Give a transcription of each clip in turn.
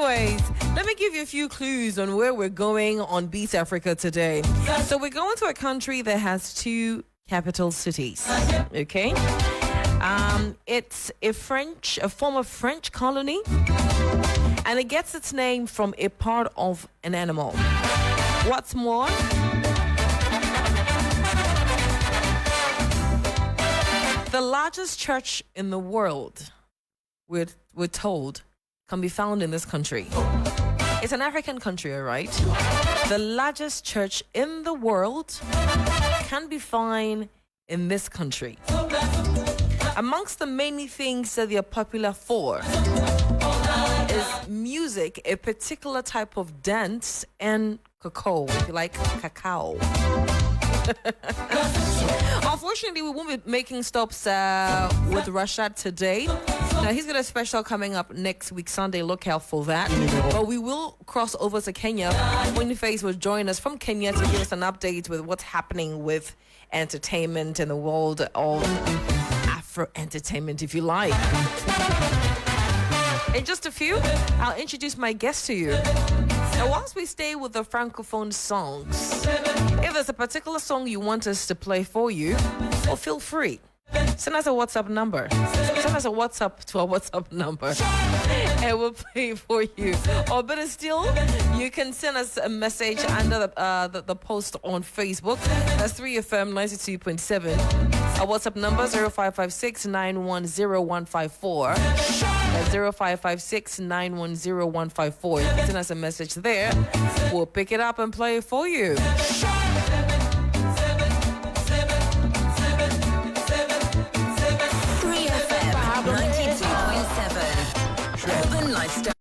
Anyways, let me give you a few clues on where we're going on Beat Africa today. So we're going to a country that has two capital cities. Okay? It's a former French colony, and it gets its name from a part of an animal. What's more, the largest church in the world, we're told, can be found in this country. It's an African country, all right? The largest church in the world can be found in this country. Amongst the many things that they are popular for is music, a particular type of dance, and cacao, if you like cacao. Unfortunately, we won't be making stops with Rashad today. Now, he's got a special coming up next week, Sunday. Look out for that. But we will cross over to Kenya. Boniface will join us from Kenya to give us an update with what's happening with entertainment in the world of Afro entertainment, if you like. In just a few, I'll introduce my guest to you. Now, whilst we stay with the Francophone songs, if there's a particular song you want us to play for you, well, feel free. Send us a WhatsApp number. Send us a WhatsApp to our WhatsApp number, and we'll play it for you. Or better still, you can send us a message under the post on Facebook. That's 3FM 92.7. Our WhatsApp number 0556 910154. That's 0556 910154. You can send us a message there. We'll pick it up and play it for you. Urban Lifestyle.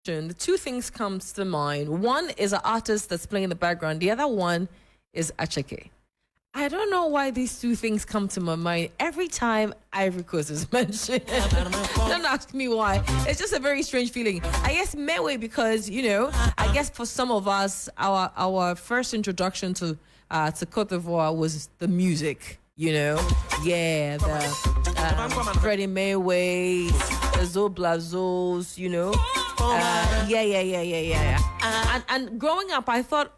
the two things comes to mind. One is an artist that's playing in the background. The other one is Acheke. I don't know why these two things come to my mind every time Ivory Coast is mentioned. Don't ask me why. It's just a very strange feeling. I guess Mewe because, I guess for some of us, our first introduction to Côte d'Ivoire was the music. The Freddie Mayweather, the Zoblazos, And growing up, I thought,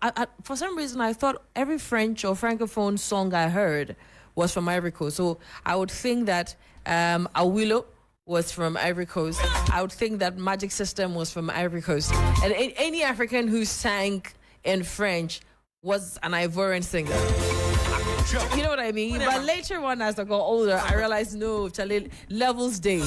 for some reason, I thought every French or Francophone song I heard was from Ivory Coast. So I would think that Awilo was from Ivory Coast. I would think that Magic System was from Ivory Coast. And any African who sang in French was an Ivorian singer. You know what I mean? But later on, as I got older, I realized, no, Charlie, levels day.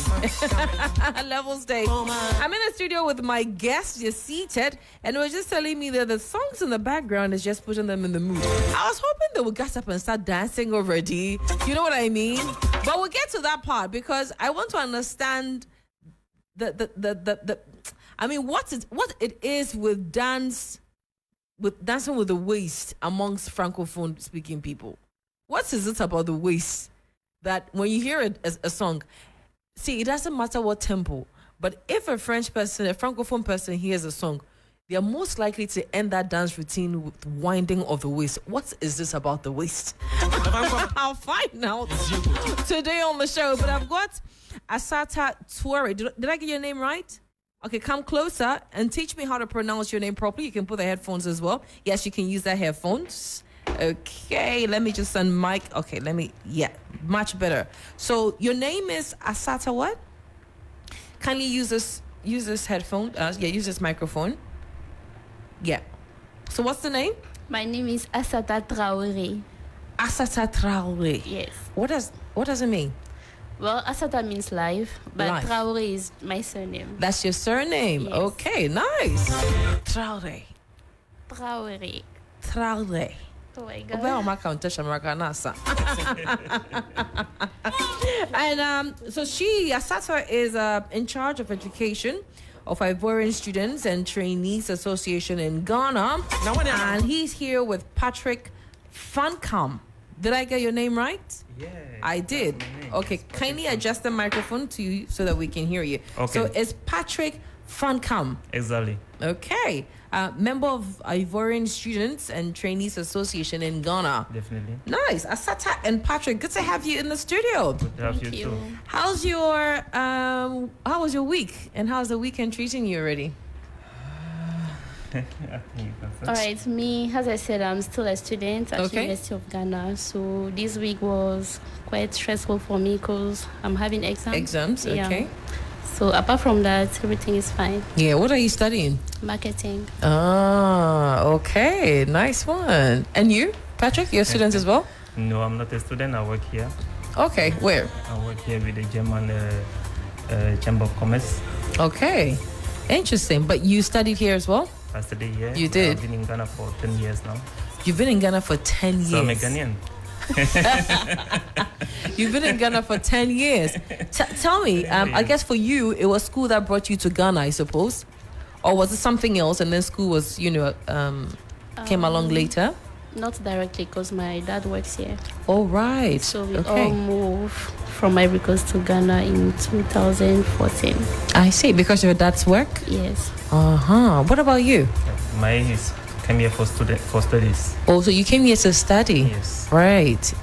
Levels day. I'm in the studio with my guest, just seated, and they were just telling me that the songs in the background is just putting them in the mood. I was hoping they would get up and start dancing already. You know what I mean? But we'll get to that part because I want to understand what it is with dancing with the waist amongst Francophone speaking people. What is it about the waist that when you hear it as a song, see, it doesn't matter what tempo, but if a Francophone person hears a song, they are most likely to end that dance routine with winding of the waist. What is this about the waist? I'll find out today on the show. But I've got Asata Touare. Did I get your name right? Okay, come closer and teach me how to pronounce your name properly. You can put the headphones as well. Yes, you can use the headphones. Okay, let me just unmic. Okay, much better. So your name is Asata what? Kindly use this headphone. Use this microphone. Yeah. So what's the name? My name is Asata Traoré. Asata Traoré. Yes. What does it mean? Well, Asata means life, but Traoré is my surname. That's your surname? Yes. Okay, nice. Traoré. Oh my God. And so Asata is in charge of education of Ivorian Students and Trainees Association in Ghana. And he's here with Patrick Fancam. Did I get your name right? Yeah. I did. Okay, kindly adjust the microphone to you so that we can hear you. Okay. So it's Patrick Fancam. Exactly. Okay. Member of Ivorian Students and Trainees Association in Ghana. Definitely. Nice. Asata and Patrick, good to have you in the studio. Good to have you too. How was your week? And how's the weekend treating you already? All right, me, as I said, I'm still a student at University of Ghana. So this week was quite stressful for me because I'm having exams. Exams, okay. Yeah. So apart from that, everything is fine. Yeah, what are you studying? Marketing. Ah, okay. Nice one. And you, Patrick, you're a student as well? No, I'm not a student. I work here. Okay, where? I work here with the German Chamber of Commerce. Okay. Interesting. But you studied here as well? I studied here. You did? I've been in Ghana for 10 years now. You've been in Ghana for 10 years? So I'm a Ghanaian. You've been in Ghana for 10 years. Tell me, I guess for you, it was school that brought you to Ghana, I suppose? Or was it something else and then school was, came along later? Not directly because my dad works here. Oh, right. So we all moved from Ivory Coast to Ghana in 2014. I see, because your dad's work? Yes. Uh-huh. What about you? Mine came here for studies. Oh, so you came here to study? Yes. Right.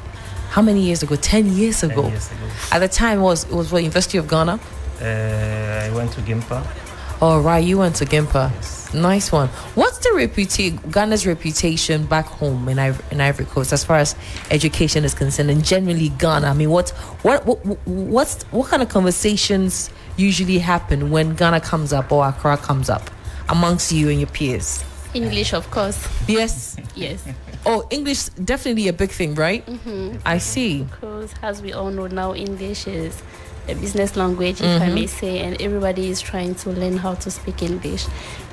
How many years ago? 10 years ago? 10 years ago. At the time, it was what, University of Ghana? I went to Gimpa. Oh, right. You went to Gimpa. Yes. Nice one. What's the Ghana's reputation back home in Ivory Coast as far as education is concerned, and generally Ghana? I mean, what kind of conversations usually happen when Ghana comes up or Accra comes up amongst you and your peers? English, of course. Yes. Yes. Oh, English definitely a big thing, right? Mm-hmm. I see. Because as we all know now, English is a business language, if I may say, and everybody is trying to learn how to speak English.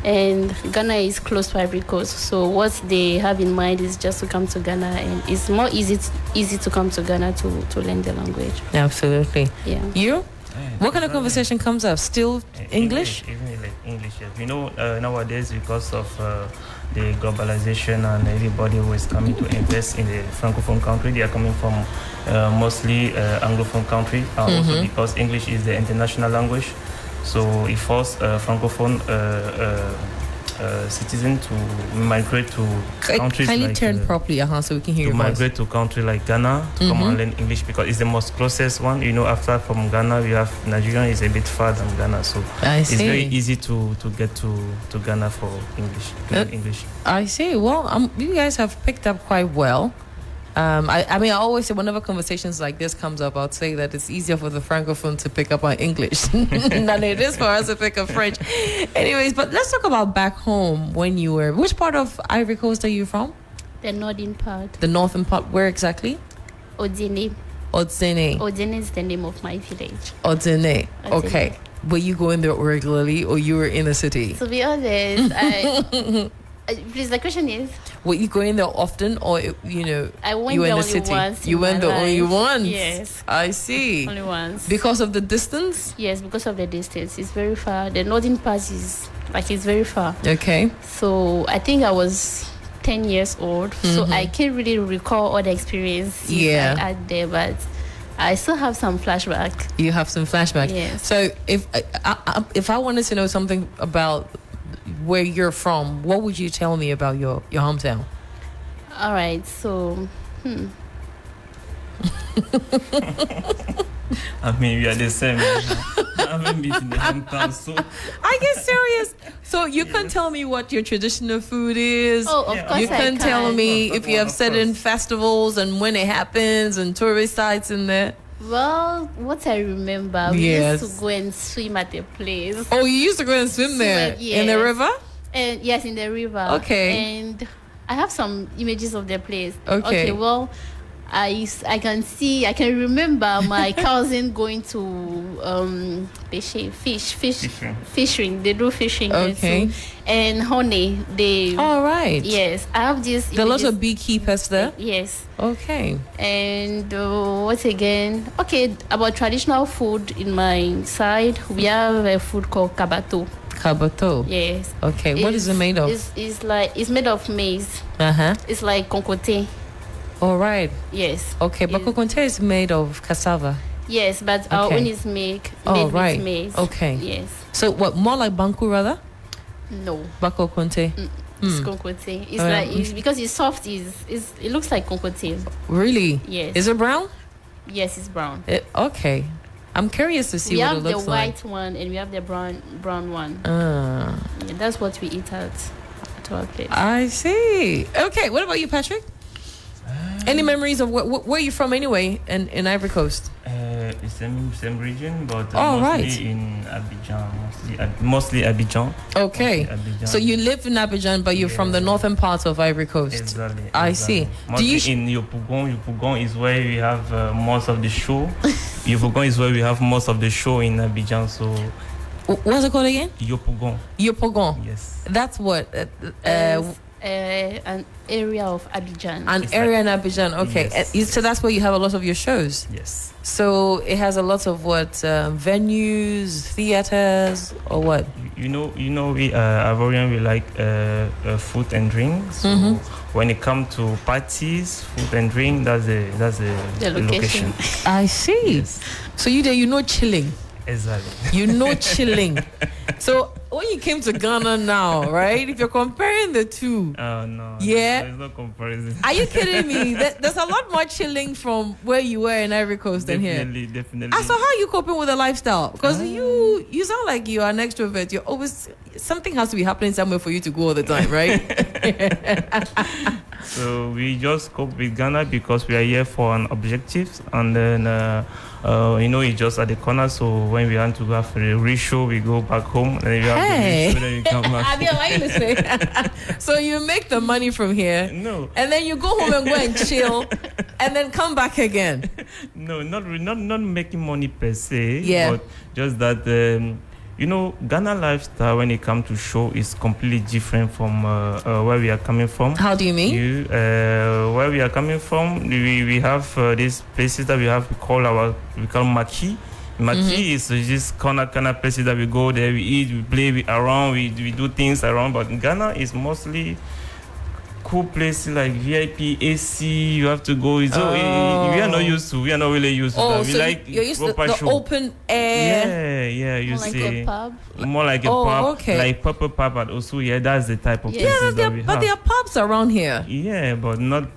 And Ghana is close to Ivory Coast, so what they have in mind is just to come to Ghana, and it's more easy to come to Ghana to learn the language. Absolutely. Yeah. You? What kind of conversation comes up? Still English? Even like English, yes. Nowadays, because of the globalization and everybody who is coming to invest in the Francophone country, they are coming from mostly Anglophone country, also because English is the international language. So it forced Francophone citizen to migrate to countries Kindly like turn properly, so we can hear to your voice. migrate to country like Ghana to come and learn English, because it's the most closest one. After from Ghana we have Nigeria, is a bit far than Ghana, so it's very easy to get to Ghana for English, to learn English. I see. Well, you guys have picked up quite well. I always say whenever conversations like this comes up, I'd say that it's easier for the Francophone to pick up our English than it is for us to pick up French. Anyways, but let's talk about back home when you were... Which part of Ivory Coast are you from? The northern part. The northern part. Where exactly? Odzene. Odzene. Odzene is the name of my village. Odzene. Okay. Were you going there regularly or you were in the city? To be honest, please, the question is... Were you going there often, or I went you there in the only city? once. You went there only once. Yes. I see. Only once. Because of the distance? Yes, because of the distance. It's very far. The northern part is it's very far. Okay. So I think I was 10 years old. So I can't really recall all the experience I had there, but I still have some flashback. You have some flashback. Yes. So if I wanted to know something about where you're from, what would you tell me about your hometown? All right, so we are the same. I haven't been in the hometown, so I get serious. So you can tell me what your traditional food is. of course you can tell me Of if you have course. certain festivals and when it happens and tourist sites in there. well, what I remember, we used to go and swim at a place. Oh, you used to go and swim there in the yes. river? And yes, in the river. Okay. And I have some images of the place. Okay. Well, I can remember my cousin going to fishing. They do fishing there Okay. too. And honey, they... All right. Yes, I have this... There are lots images- of beekeepers there? Yes. Okay. And what again? Okay, about traditional food in my side, we have a food called kabato. Kabato. Yes. Okay. What is it made of? It's made of maize. Uh-huh. It's like konkote. All right. Yes. Okay, but kokonte is made of cassava. Yes, but our Okay. own is made right. with maize. Okay. Yes. So what, more like banku rather? No. Bako konte. It's konkote. It's Alright. because it's soft. It looks like konkote. Really? Yes. Is it brown? Yes, it's brown. Okay. I'm curious to see We what have it the looks like. white one and we have the brown one. Ah, Yeah, that's what we eat at our place. I see. Okay, what about you, Patrick? Any memories of where you from anyway in Ivory Coast? It's same region, but Oh, mostly right. in Abidjan. Mostly Abidjan. Okay. Abidjan. So you live in Abidjan, but you're from the northern part of Ivory Coast. Exactly. I see. Mostly Do you in Yopougon is where we have most of the show. Yopougon is where we have most of the show in Abidjan. So what's it called again? Yopougon. Yopougon. Yes. That's what An area of Abidjan. an It's area like- in Abidjan. Okay. Yes. So that's where you have a lot of your shows. Yes. So it has a lot of what venues, theaters, or what? We we Ivorian, we like food and drink. So when it comes to parties, food and drink, that's the location. I see. Yes. So you know chilling. Exactly. You know chilling. So when you came to Ghana now, right? If you're comparing the two, No. Yeah. There's no comparison. are you kidding me? There's a lot more chilling from where you were in Ivory Coast than here. Definitely. So how are you coping with the lifestyle? Because you sound like you are an extrovert. You're always, something has to be happening somewhere for you to go all the time, right? So we just cope with Ghana because we are here for an objective, and then it's just at the corner. So when we want to have a real show, we go back home, and then we have Hey. the real show, then we come back. Adele, why are you listening? So you make the money from here, No, and then you go home and go and chill, and then come back again. no, not making money per se. Yeah. But just that Ghana lifestyle when it comes to show is completely different from where we are coming from. How do you mean? Where we are coming from, we have these places that we call Maki. Mati is just kind of places that we go there, we eat, we play around, we do things around. But Ghana is mostly cool places like VIP, AC. You have to go. So we are not used to. We are not really used to that. We so like you're used to the show. open air. Yeah. You More like see, a pub. more like a pub, okay. like proper pub, but also that's the type of places that we but have. there are pubs around here. Yeah, but not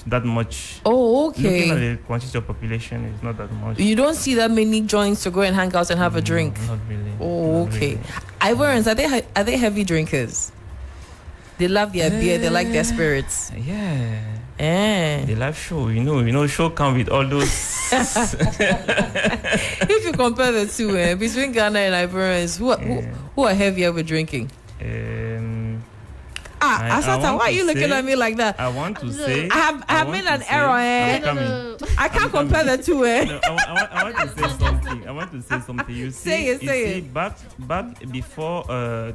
that much. Oh, okay. Looking at the quantity of population, is not that much. You don't see that many joints to go and hang out and have a drink. Not really. Oh, Not okay. really. Ivorians, are they heavy drinkers? They love their beer. They like their spirits. Yeah. Eh. The live show, you know, show come with all those. If you compare the two, between Ghana and Ivorians, who are heavier with drinking? Asata, why are you looking at me like that? I want to say. I have made an error. I can't compare the two. No, I want to say something. I want to say something. You see, Say it. Back before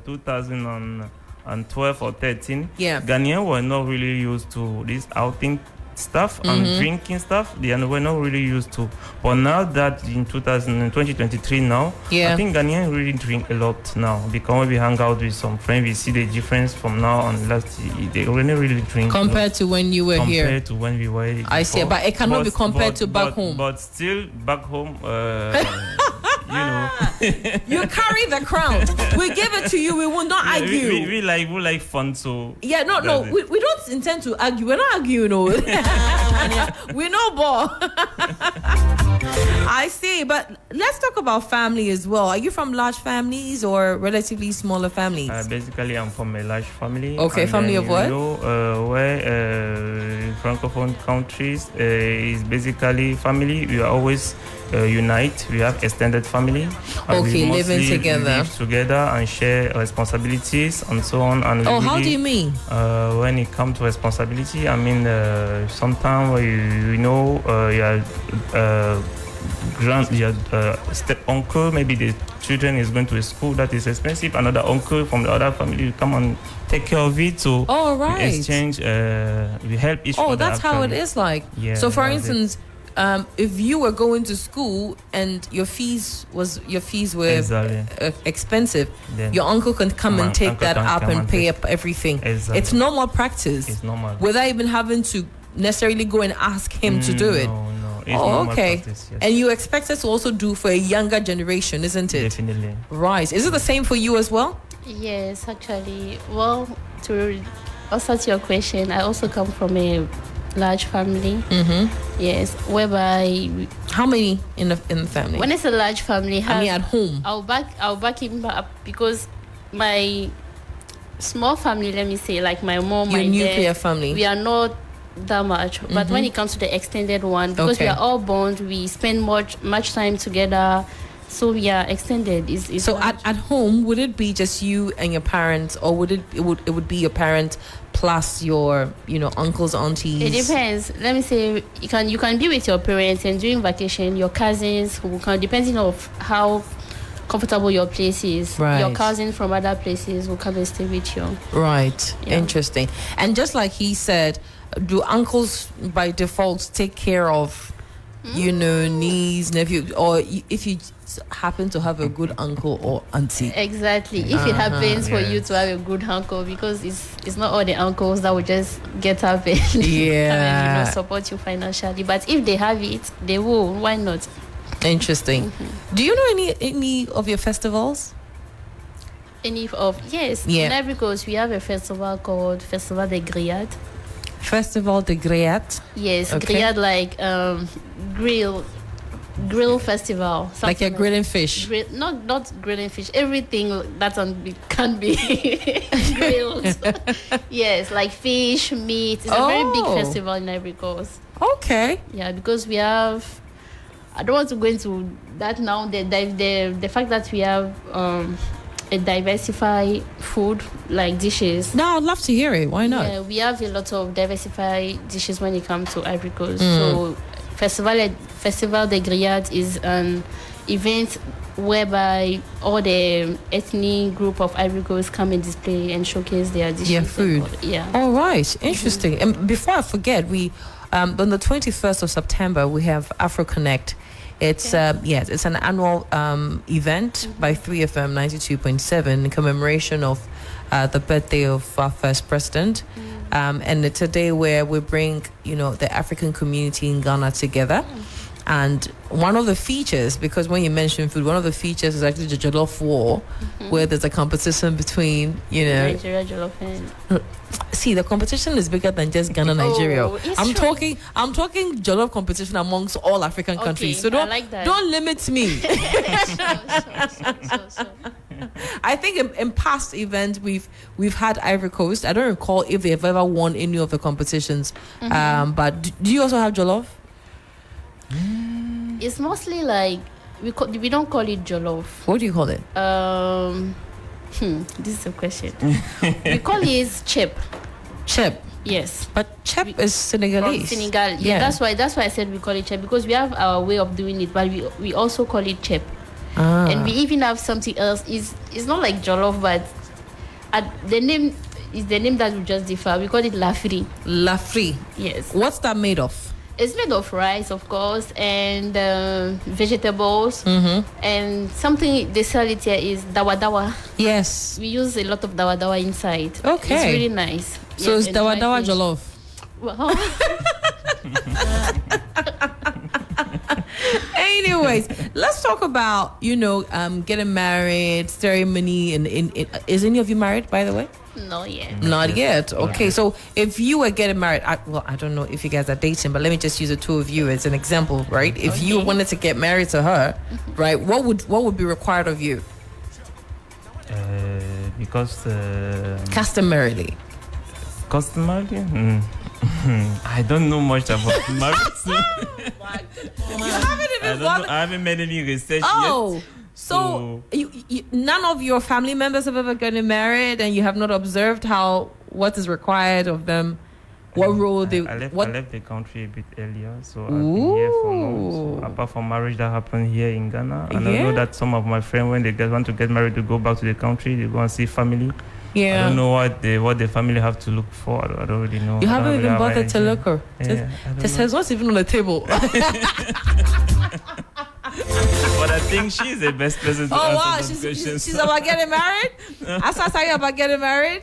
2012 or 13, Ghanaians were not really used to this outing stuff and drinking stuff. They were not really used to. But now that in 2023 now, I think Ghanaians really drink a lot now, because when we hang out with some friends, we see the difference from now and last year. They really drink compared to when you were here. Compared to when we were here. I see, but it cannot be compared to back home. But still, back home, you know. You carry the crown. We give it to you. We will not argue. We like fun, so. Yeah, no. We don't intend to argue. We're not arguing, no. We know ball. I see, but let's talk about family as well. Are you from large families or relatively smaller families? Basically, I'm from a large family. Okay, family of what? Where Francophone countries is basically family. We are always unite. We have extended family. Okay, living together. Live together and share responsibilities and so on. And how do you mean? When it comes to responsibility, I mean, sometimes you are step uncle, maybe the children is going to a school that is expensive. Another uncle from the other family will come and take care of it. So we exchange, we help each other. Oh, that's how it is like. Yeah, so for instance, if you were going to school and your fees were expensive, then your uncle can come and take that up and pay up everything. Exactly. It's normal practice. It's normal. Without even having to necessarily go and ask him to do it. No. Okay. Practice, yes. And you expect us to also do for a younger generation, isn't it? Definitely. Right. Is it the same for you as well? Yes, actually. Well, to answer to your question, I also come from a large family. Yes, whereby how many in the family? When it's a large family, I mean at home. I'll back him up, because my small family, let me say, like my mom, your my nuclear dad, family, we are not that much. But when it comes to the extended one, because we are all bond, we spend much time together. So we are extended. So at home, would it be just you and your parents, or would it would be your parent plus your uncles, aunties? It depends. Let me say you can be with your parents, and during vacation your cousins who can, depending on how comfortable your place is. Right. Your cousins from other places will come and stay with you. Right. Yeah. Interesting. And just like he said, do uncles by default take care of niece, nephew, or if you happen to have a good uncle or auntie? Exactly. If it happens for you to have a good uncle, because it's not all the uncles that will just get up and come and support you financially. But if they have it, they will. Why not? Interesting. Do you know any of your festivals? Yes. In Ivory Coast, we have a festival called Festival des Grillades. Festival de Grillades? Yes, Grillades, like grill festival. Like you're grilling fish? Not grilling fish. Everything that can be grilled. Yes, like fish, meat. It's a very big festival in Ivory Coast. Okay. Yeah, because we have... I don't want to go into that now. The fact that we have a diversified food, like dishes. No, I'd love to hear it. Why not? Yeah, we have a lot of diversified dishes when it comes to Ivory Coast. So Festival des Grillades is an event whereby all the ethnic group of Ivory Coast come and display and showcase their dishes. Yeah, food. All right. Interesting. And before I forget, we on the 21st of September we have Afro Connect It's yes, it's an annual event by 3FM 92.7 in commemoration of the birthday of our first president. And it's a day where we bring, the African community in Ghana together. And one of the features, because when you mention food, one of the features is actually the Jollof War, where there's a competition between, Nigeria Jollof and... See, the competition is bigger than just Ghana, Nigeria. I'm true. talking Jollof competition amongst all African countries. So I like that. don't limit me. So. I think in past events we've had Ivory Coast. I don't recall if they've ever won any of the competitions. But do you also have Jollof? It's mostly like we don't call it jollof. What do you call it? This is a question. We call it chip. Chip. Yes. But chip is Senegalese. From Senegal. Yeah, that's why I said we call it chip, because we have our way of doing it, but we also call it chip. And we even have something else. It's not like jollof, but the name is the name that we just differ. We call it lafri. Lafri. Yes. What's that made of? It's made of rice, of course, and vegetables. And something they sell it here is dawa dawa. Yes. We use a lot of dawa dawa inside. Okay. It's really nice. So it's dawa dawa jollof. Well. Anyways, let's talk about, getting married, ceremony. And is any of you married, by the way? Not yet. Not yet. Okay, so if you were getting married, I don't know if you guys are dating, but let me just use the two of you as an example, right? If you wanted to get married to her, right, what would be required of you? Because customarily. I don't know much about marriage. You haven't even I haven't made any research yet. So you, none of your family members have ever gotten married, and you have not observed what is required of them, what role they... I left the country a bit earlier, so I've been here for long. So apart from marriage that happened here in Ghana, and I know that some of my friends, when they want to get married, to go back to the country, they go and see family. Yeah. I don't know what the family have to look for. I don't really know. You haven't even bothered to look her. Just says what's even on the table. But I think she's the best person to answer those questions. She's about getting married? I saw talking about getting married?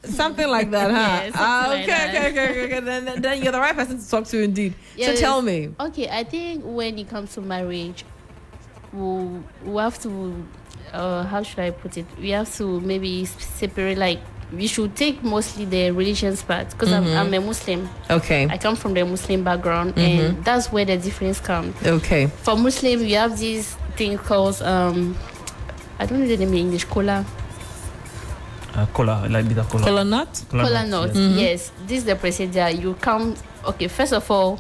Something like that, huh? Okay. Then you're the right person to talk to indeed. Yes. So tell me. Okay, I think when it comes to marriage, we have to, how should I put it? We have to maybe separate, like, we should take mostly the religious part, because I'm a Muslim. Okay. I come from the Muslim background, and that's where the difference comes. Okay. For Muslim, we have this thing called, I don't know the name in English, kola. Kola, like bitter kola. Kola nut? Kola nut, yes. This is the procedure. You come, okay, first of all,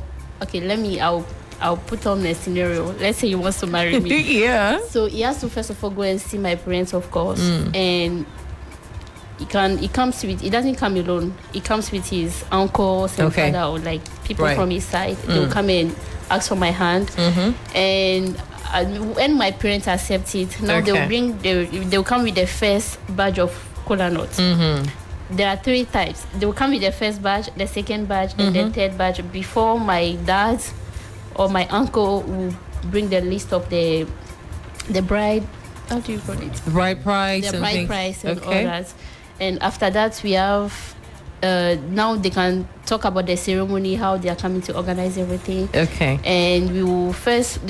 I'll put on a scenario. Let's say he wants to marry me. Yeah. So he has to first of all go and see my parents, of course, and he doesn't come alone. He comes with his uncles and father, or like people from his side. They'll come and ask for my hand, and when my parents accept it, now they'll come with the first batch of kola nuts. There are 3 types. They'll come with the first batch, the second batch, and the third batch before my dad or my uncle will bring the list of the bride. How do you call it? The bride price. The bride price and all that. And after that, we have now they can talk about the ceremony, how they are coming to organize everything. Okay. And they will first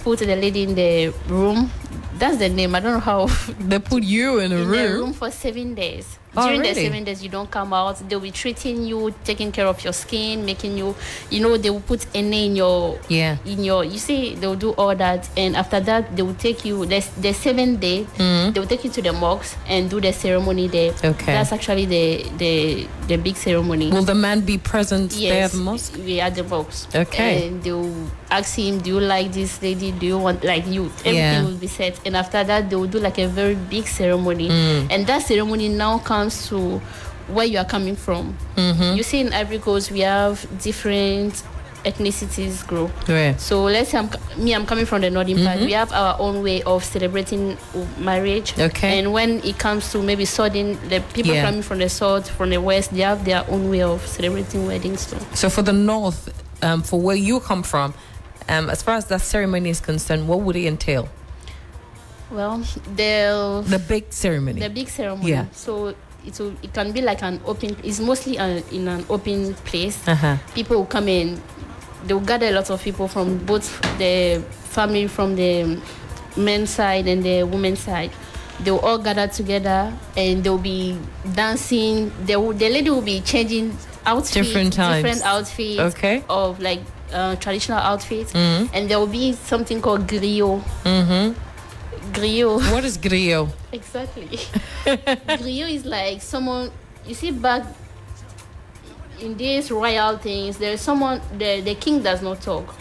put the lady in the room. That's the name. I don't know how. They put you in a room? In the room for 7 days. During the 7 days, you don't come out. They'll be treating you, taking care of your skin, making you, they will put a name you see, they'll do all that. And after that, they will take you, the 7th day, they will take you to the mosque and do the ceremony there. Okay. That's actually the big ceremony. Will the man be present there at the mosque? We at the mosque. Okay. And they'll ask him, do you like this lady? Do you want, like, you? Everything will be set. And after that, they will do like a very big ceremony. And that ceremony now comes to where you are coming from. You see, in Ivory Coast, we have different ethnicities group. Right. So let's say I'm coming from the northern part. We have our own way of celebrating marriage. Okay. And when it comes to maybe southern, the people coming from the south, from the west, they have their own way of celebrating weddings too. So for the north, for where you come from, as far as that ceremony is concerned, what would it entail? Well, the big ceremony. The big ceremony. Yeah. So it can be like an open. It's mostly in an open place. People will come in. They will gather a lot of people from both the family, from the men's side and the women's side. They will all gather together and they'll be dancing. The lady will be changing outfits, different outfits, okay, of like traditional outfits, and there will be something called griot. Griot. What is griot? Exactly. Griot is like someone, you see, back in these royal things, there's someone, the king does not talk.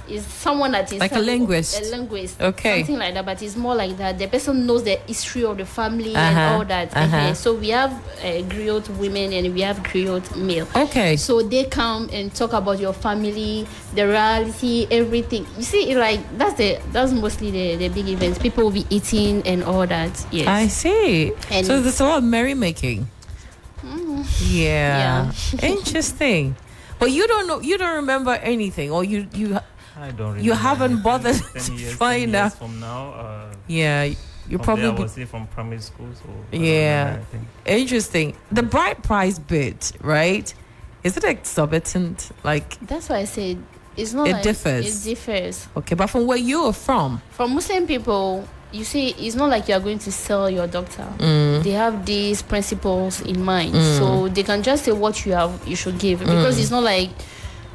Is someone that is like a linguist. Okay. Something like that, but it's more like that. The person knows the history of the family and all that. So we have griot women and we have griot male. Okay. So they come and talk about your family, the reality, everything. You see, like that's mostly the big events. People will be eating and all that. Yes. I see. And so there's a lot of merrymaking. Yeah. Interesting. But you don't remember anything, or you I don't remember. You haven't bothered to 10 years find out. From now, yeah, you probably. I was from primary school, so. Yeah, interesting. The bride price bit, right? Is it exorbitant? Like that's why I said it's not. It differs. It differs. Okay, but from where you are from, Muslim people, you see, it's not like you are going to sell your daughter. They have these principles in mind, so they can just say what you should give, because it's not like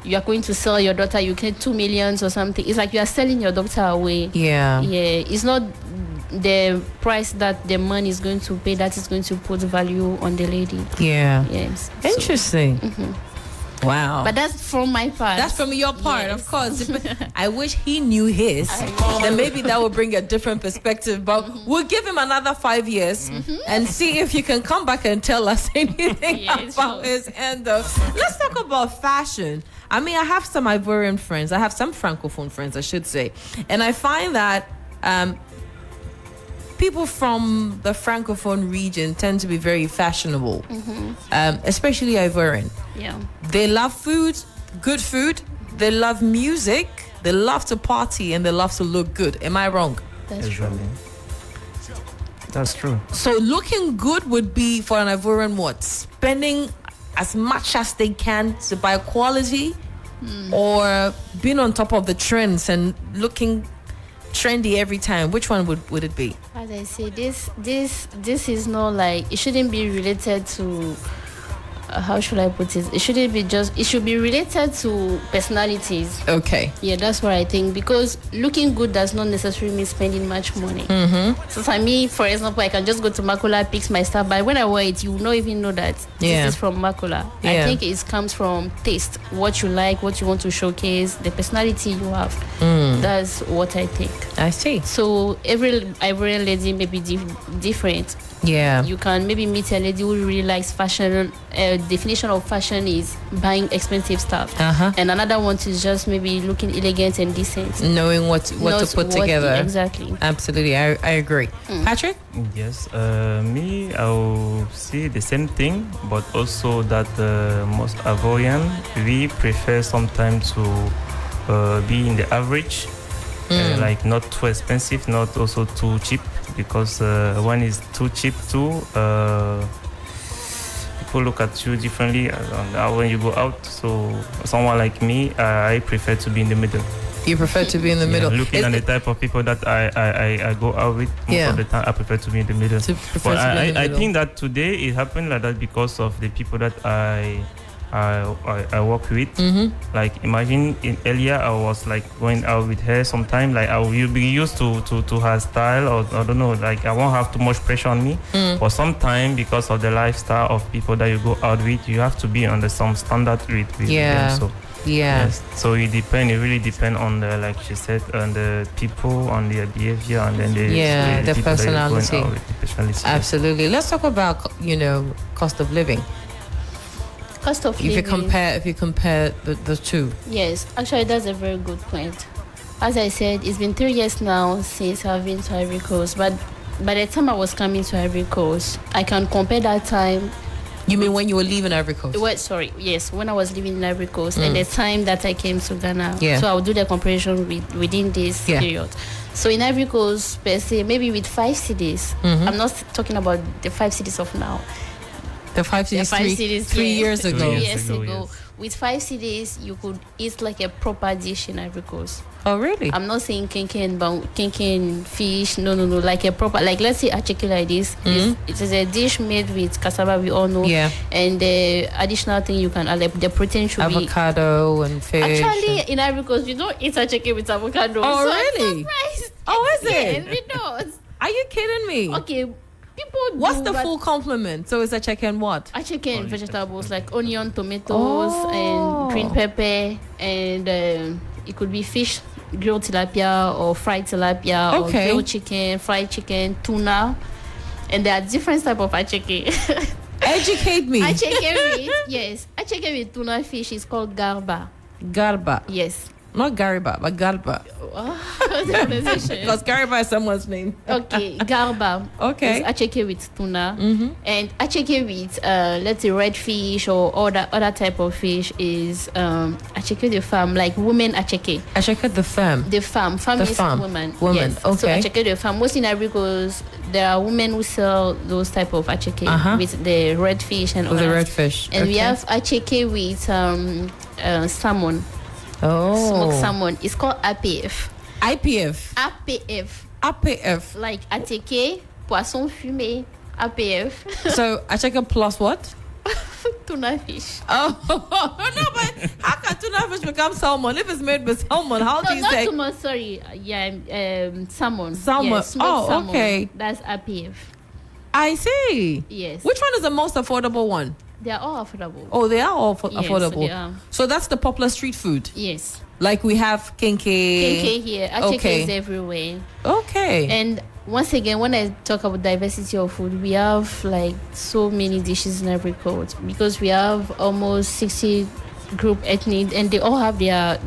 you are going to sell your daughter, you get 2 million or something. It's like you are selling your daughter away. Yeah. It's not the price that the man is going to pay that is going to put value on the lady. Yeah. Yes. Interesting. Wow. But that's from my part. That's from your part, of course. I wish he knew his. Then maybe that would bring a different perspective. But we'll give him another 5 years and see if you can come back and tell us anything about his end. Let's talk about fashion. I mean, I have some Ivorian friends. I have some Francophone friends, I should say. And I find that people from the Francophone region tend to be very fashionable, especially Ivorian. Yeah. They love food, good food. They love music. They love to party, and they love to look good. Am I wrong? That's true. That's true. So looking good would be for an Ivorian what? Spending as much as they can to buy quality, or being on top of the trends and looking trendy every time. Which one would it be? As I say, this is not like, it shouldn't be related to how should I put it? It shouldn't be just, it should be related to personalities. Okay. Yeah, that's what I think, because looking good does not necessarily mean spending much money. So for me, for example, I can just go to Makula, pick my stuff, but when I wear it, you will not even know that this is from Makula. I think it comes from taste, what you like, what you want to showcase, the personality you have. That's what I think. I see. So every Ivorian lady may be different. Yeah. You can maybe meet a lady who really likes fashion. Definition of fashion is buying expensive stuff. And another one is just maybe looking elegant and decent. Knowing what to put together. Exactly. Absolutely. I agree. Patrick? Yes. Me, I will see the same thing, but also that most Ivorian, we prefer sometimes to be in the average. Like not too expensive, not also too cheap, because when it's too cheap too, people look at you differently when you go out. So someone like me, I prefer to be in the middle. You prefer to be in the middle. Looking at the type of people that I go out with, most of the time I prefer to be in the middle. But I think that today it happened like that because of the people that I work with. Like imagine earlier I was like going out with her sometime, like I will be used to her style, or I don't know, like I won't have too much pressure on me. But sometimes because of the lifestyle of people that you go out with, you have to be under some standard with them. So yes. So it really depends on the, like she said, on the people, on their behavior, and then the personality. Personality. Absolutely. Let's talk about cost of living. Cost of living. If you compare the two. Yes, actually that's a very good point. As I said, it's been 3 years now since I've been to Ivory Coast, but by the time I was coming to Ivory Coast, I can compare that time You mean when you were leaving Ivory Coast? Yes, when I was living in Ivory Coast and the time that I came to Ghana. Yeah. So I would do the comparison within this period. So in Ivory Coast, per se, maybe with 5 cities. I'm not talking about the 5 cities of now. The 5 cities, three years ago. 3 years ago. Yes. With 5 cities, you could eat like a proper dish in Ivory Coast. Oh, really? I'm not saying kinkin fish. No. Like a proper, like let's say acheke like this. It is a dish made with cassava, we all know. Yeah. And the additional thing you can add, like the protein should be avocado and fish. Actually, in Ivory Coast, we don't eat acheke with avocado. Oh, so really? I'm surprised. Oh, is it? Yes, we don't. Are you kidding me? Okay, people. What's do, the but full complement? So it's a chicken what? acheke and vegetables like onion, tomatoes, and green pepper, and it could be fish, grilled tilapia or fried tilapia, or grilled chicken, fried chicken, tuna, and there are different type of acheke. Educate me. Acheke with tuna fish is called garba. Garba. Yes. Not Gariba, but Garba. Because Gariba is someone's name. Okay, garba. Okay. Is acheke with tuna. And acheke with, let's say, red fish or other type of fish is acheke the farm, like women acheke. Acheke the farm. The farm. Farm The is farm. woman. Woman, Yes. okay. So acheke the farm. Mostly in Ivory Coast, there are women who sell those type of acheke with the red fish and all With the that. red fish. And we have acheke with salmon. Oh. Smoked salmon. It's called APF. IPF. APF. APF. Like attiqué, poisson fumé, APF. So acheke plus what? Tuna fish. Oh no, but how can tuna fish become salmon? If it's made with salmon, how do you not say? too much, sorry. Salmon. Salmon. Yes, smoked salmon. Okay. That's APF. I see. Yes. Which one is the most affordable one? They are all affordable. Oh, they are all Yes, affordable. they are. So that's the popular street food. Yes. Like we have kenke. KK here. Acheke Okay. is everywhere. Okay. And once again, when I talk about diversity of food, we have like so many dishes in every coast because we have almost 60 group ethnic and they all have their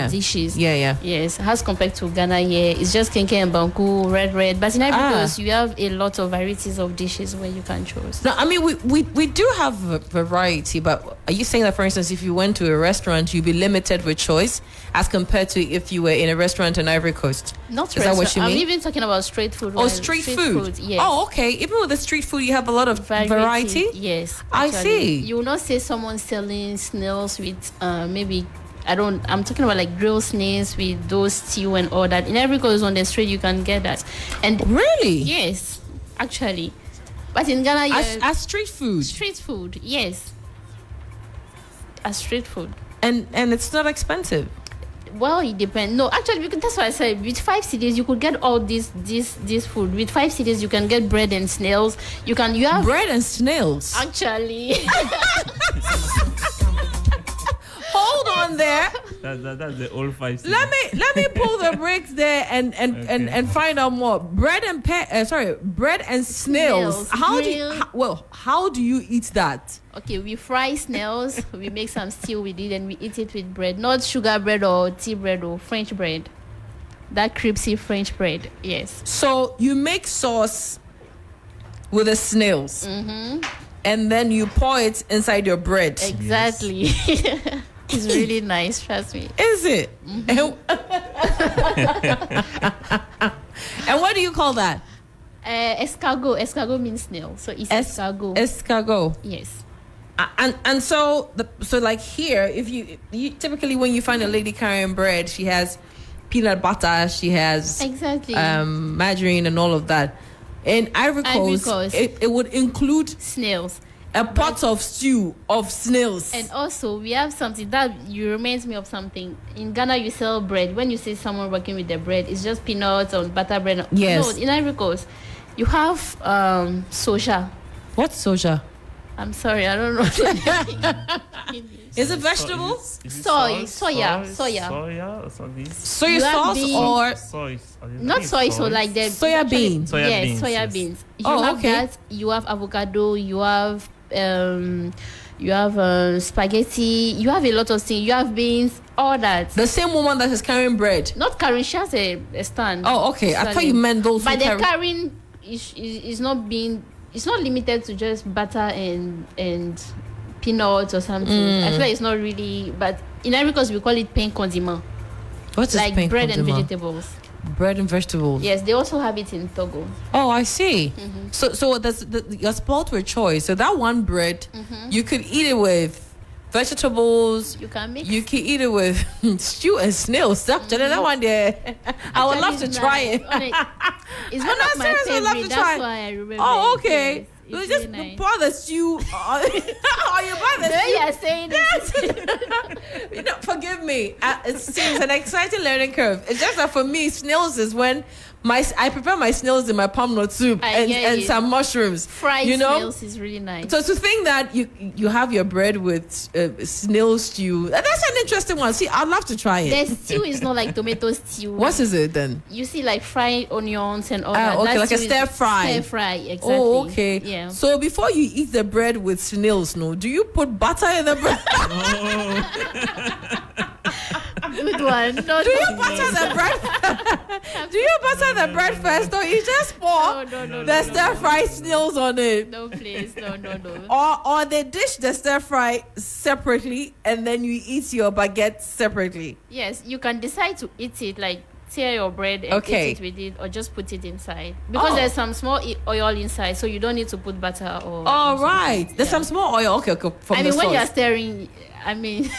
dishes. Yeah. Yes, as compared to Ghana here, it's just kenke and banku, red. But in every coast, you have a lot of varieties of dishes where you can choose. No, I mean we do have a variety, but are you saying that, for instance, if you went to a restaurant, you'd be limited with choice as compared to if you were in a restaurant in Ivory Coast? Not Is that what you mean? I'm even talking about street food. Oh, street food. Yes. Oh, okay. Even with the street food, you have a lot of variety. Yes, I actually. see. You will not see someone selling snails with maybe I'm talking about like grilled snails with those stew and all that. In every coast on the street you can get that. And really? yes, actually. But in Ghana as street food. Street food, yes. As street food. And it's not expensive. Well, it depends. No, actually, because that's why I said with 5 cities you could get all this food. With 5 cities you can get bread and snails. You have bread and snails. Actually. Hold on there. That's the old 5 cities. Let me pull the brakes there and find out more. Bread and snails. How do you eat that? Okay, we fry snails, we make some stew with it, and we eat it with bread. Not sugar bread or tea bread or French bread. That crispy French bread, yes. So you make sauce with the snails. And then you pour it inside your bread. Exactly. Yes. It's really nice, trust me. Is it? And what do you call that? Escargot. Escargot means snail. So it's escargot. Escargot. Yes. And so like here, if you typically when you find a lady carrying bread, she has peanut butter, she has exactly margarine and all of that. In Ivory Coast, it would include snails. A pot of stew of snails. And also, we have something that reminds me of something. In Ghana, you sell bread. When you see someone working with the bread, it's just peanuts or butter bread. Yes. No, in Ivory Coast, you have soja. What's soja? I'm sorry, I don't know. Is it vegetable? Soya. Soya sauce or soy? Not soy, so like the soya bean. Yes, soya beans. You have that. You have avocado. You have spaghetti. You have a lot of things. You have beans. All that. The same woman that is carrying bread. Not carrying. She has a stand. Oh, okay. I thought you meant those. But the carrying is not being it's not limited to just butter and peanuts or something. I feel like it's not really, but in Ivory Coast we call it pain condiment. What's like pain bread condiment? and vegetables. Bread and vegetables. Yes, they also have it in Togo. Oh, I see. So you're spoiled with choice. So that one bread, you could eat it with vegetables. You can mix. You can eat it with stew and snails. That one there. I would love to try it. It's one of my favorite. That's why I remember. Oh, okay. Yes. You just really pour the stew. You buy the stew. You are saying it. Forgive me. It seems an exciting learning curve. It's just that for me, snails is when I prepare my snails in my palm nut soup and some mushrooms. Fried snails is really nice. So to think that you have your bread with snail stew, that's an interesting one. See, I'd love to try it. The stew is not like tomato stew. What is it then? You see like fried onions and all that. Okay, that like a stir fry. Stir fry, exactly. Oh, okay. Yeah. So before you eat the bread with snails, do you put butter in the bread? Good one. No, Do you butter the bread? Do you butter the bread first, or you just pour the stir fry snails on it? No, please, no. Or they dish the stir fry separately, and then you eat your baguette separately. Yes, you can decide to eat it like tear your bread and eat it with it, or just put it inside because there's some small oil inside, so you don't need to put butter or. All right, there's some small oil. Okay. From I the mean, when sauce. you're stirring, I mean.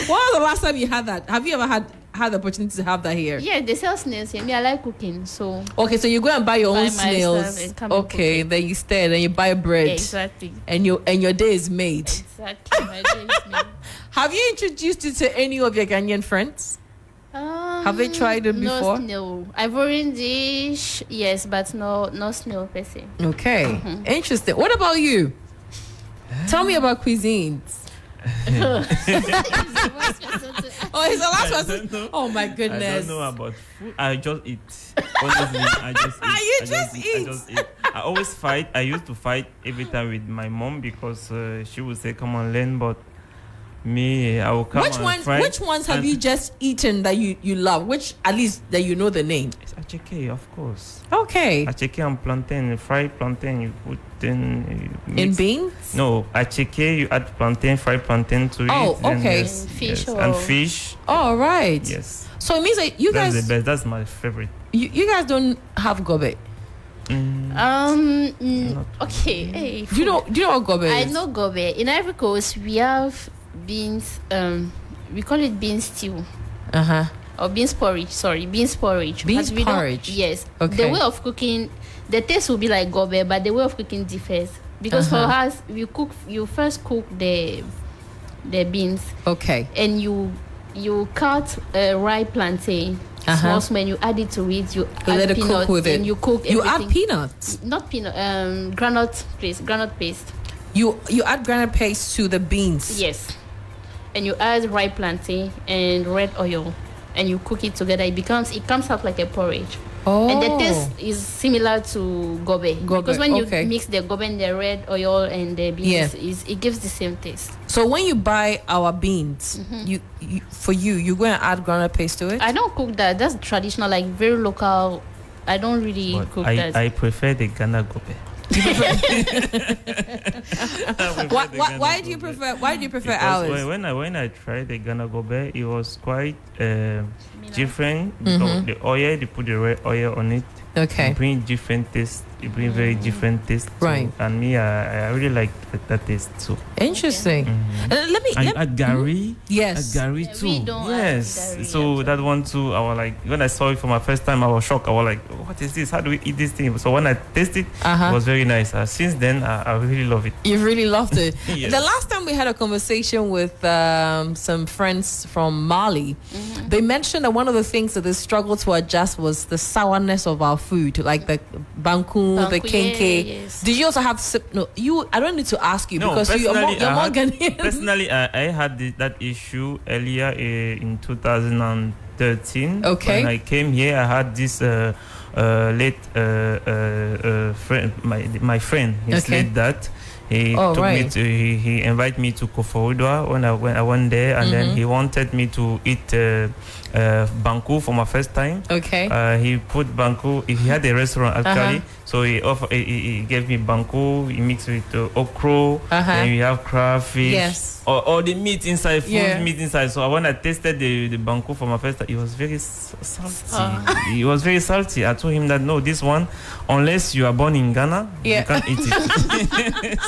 When was the last time you had that? Have you ever had the opportunity to have that here? Yeah, they sell snails here. Me, I like cooking, so. Okay, so you go and buy your own my snails. stuff and come and Okay, cook it. then you stir, then you buy bread. Yeah, exactly. And your day is made. Exactly. My day is made. Have you introduced it to any of your Ghanaian friends? Have they tried it before? No snail. Ivorian dish, yes, but no snail per se. Okay, interesting. What about you? Tell me about cuisines. Oh, Oh, he's the last person. Oh my goodness. I don't know about food. I just eat. Honestly, I just eat. You just eat. I just eat. I always fight. I used to fight every time with my mom because she would say, "Come on, learn." But me, I will come and fry. Which ones have you just eaten that you love? Which at least that you know the name? It's acheke, of course. Okay. Acheke and plantain, fried plantain. You put in beans? No, acheke. You add plantain, fried plantain to it. Oh, okay. Yes, Fish and fish. All right. Yes. So it means that you That's guys. the best. That's my favorite. You guys don't have gobe. Okay. Hey, Do you know what gobe is? I know gobe. In Ivory Coast, we have beans. We call it bean stew. Or beans porridge. Sorry, beans porridge. Beans But we don't- porridge. Yes. Okay. The way of cooking, the taste will be like gobe, but the way of cooking differs. Because for us, you first cook the beans, Okay. and you cut ripe plantain. Small, and you add it to it. You let add it cook peanuts with it. and you cook. You everything. add peanuts. Not peanut. Granite paste. You add granite paste to the beans. Yes. And you add ripe plantain and red oil, and you cook it together. It comes out like a porridge. Oh. And the taste is similar to gobe. Because when you mix the gobe and the red oil and the beans, it gives the same taste. So when you buy our beans, you go and add granite paste to it? I don't cook that. That's traditional, like very local. I don't really cook that. I prefer the Ghana gobe. Why do you prefer Because ours? when I tried the Ghana gobe, it was quite different. Because the oil, they put the red oil on it. Okay. It brings different taste. It brings very different taste. Right. So, and me, I really like that taste too. Interesting. Let me. And you add Gary. Yes. Add Gary Yeah, too. we don't Yes. add Gary, So actually. that one too, I was like, when I saw it for my first time, I was shocked. I was like, what is this? How do we eat this thing? So when I tasted it, it was very nice. Since then, I really love it. You really loved it. Yes. The last time we had a conversation with some friends from Mali, they mentioned that one of the things that they struggled to adjust was the sourness of our food, like the banku, the kenke. Yes. Did you also have I don't need to ask you because you're more Ghanaian. Personally, I had that issue earlier in 2013. Okay. When I came here, I had this late friend, my friend, his late dad. He he invited me to Koforidua when I went there, and then he wanted me to eat banku for my first time. Okay. He put banku. He had a restaurant actually, so he gave me banku. He mixed with okra. Then we have crayfish. Yes. Or the meat inside, meat inside. So when I tasted the banku for my first time, it was very salty. It was very salty. I told him that no, this one, unless you are born in Ghana, you can't eat it.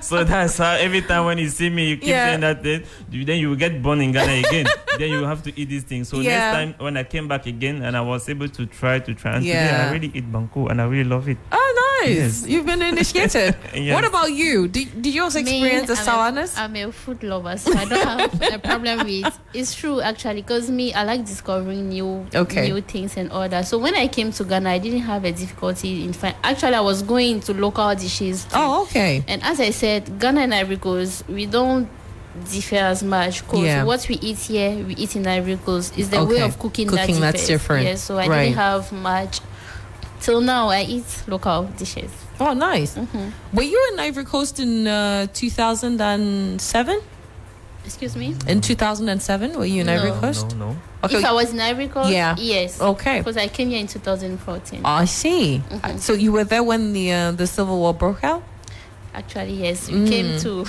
so that's how every time when you see me, you keep saying that. Then you will get born in Ghana again. Then you have to eat this thing. So next time when I came back again and I was able to try, and today I really eat banku and I really love it. Oh, nice! Yes. You've been initiated. Yes. What about you? Did you also experience the sourness? I'm a food lover, so I don't have a problem with. It's true actually, because I like discovering new things and all that. So when I came to Ghana, I didn't have a difficulty in actually I was going to local dishes too. Oh, okay. And as I said, Ghana and Ivory Coast, we don't differ as much, because what we eat here, we eat in Ivory Coast. Is the way of cooking that's different. Yeah, so I didn't have much. Till now, I eat local dishes. Oh, nice. Were you in Ivory Coast in 2007? Excuse me? In 2007, were you in Ivory Coast? No. Okay. If I was in Ivory Coast, yes. Okay. Because I came here in 2014. I see. So you were there when the Civil War broke out? Actually, yes. We came to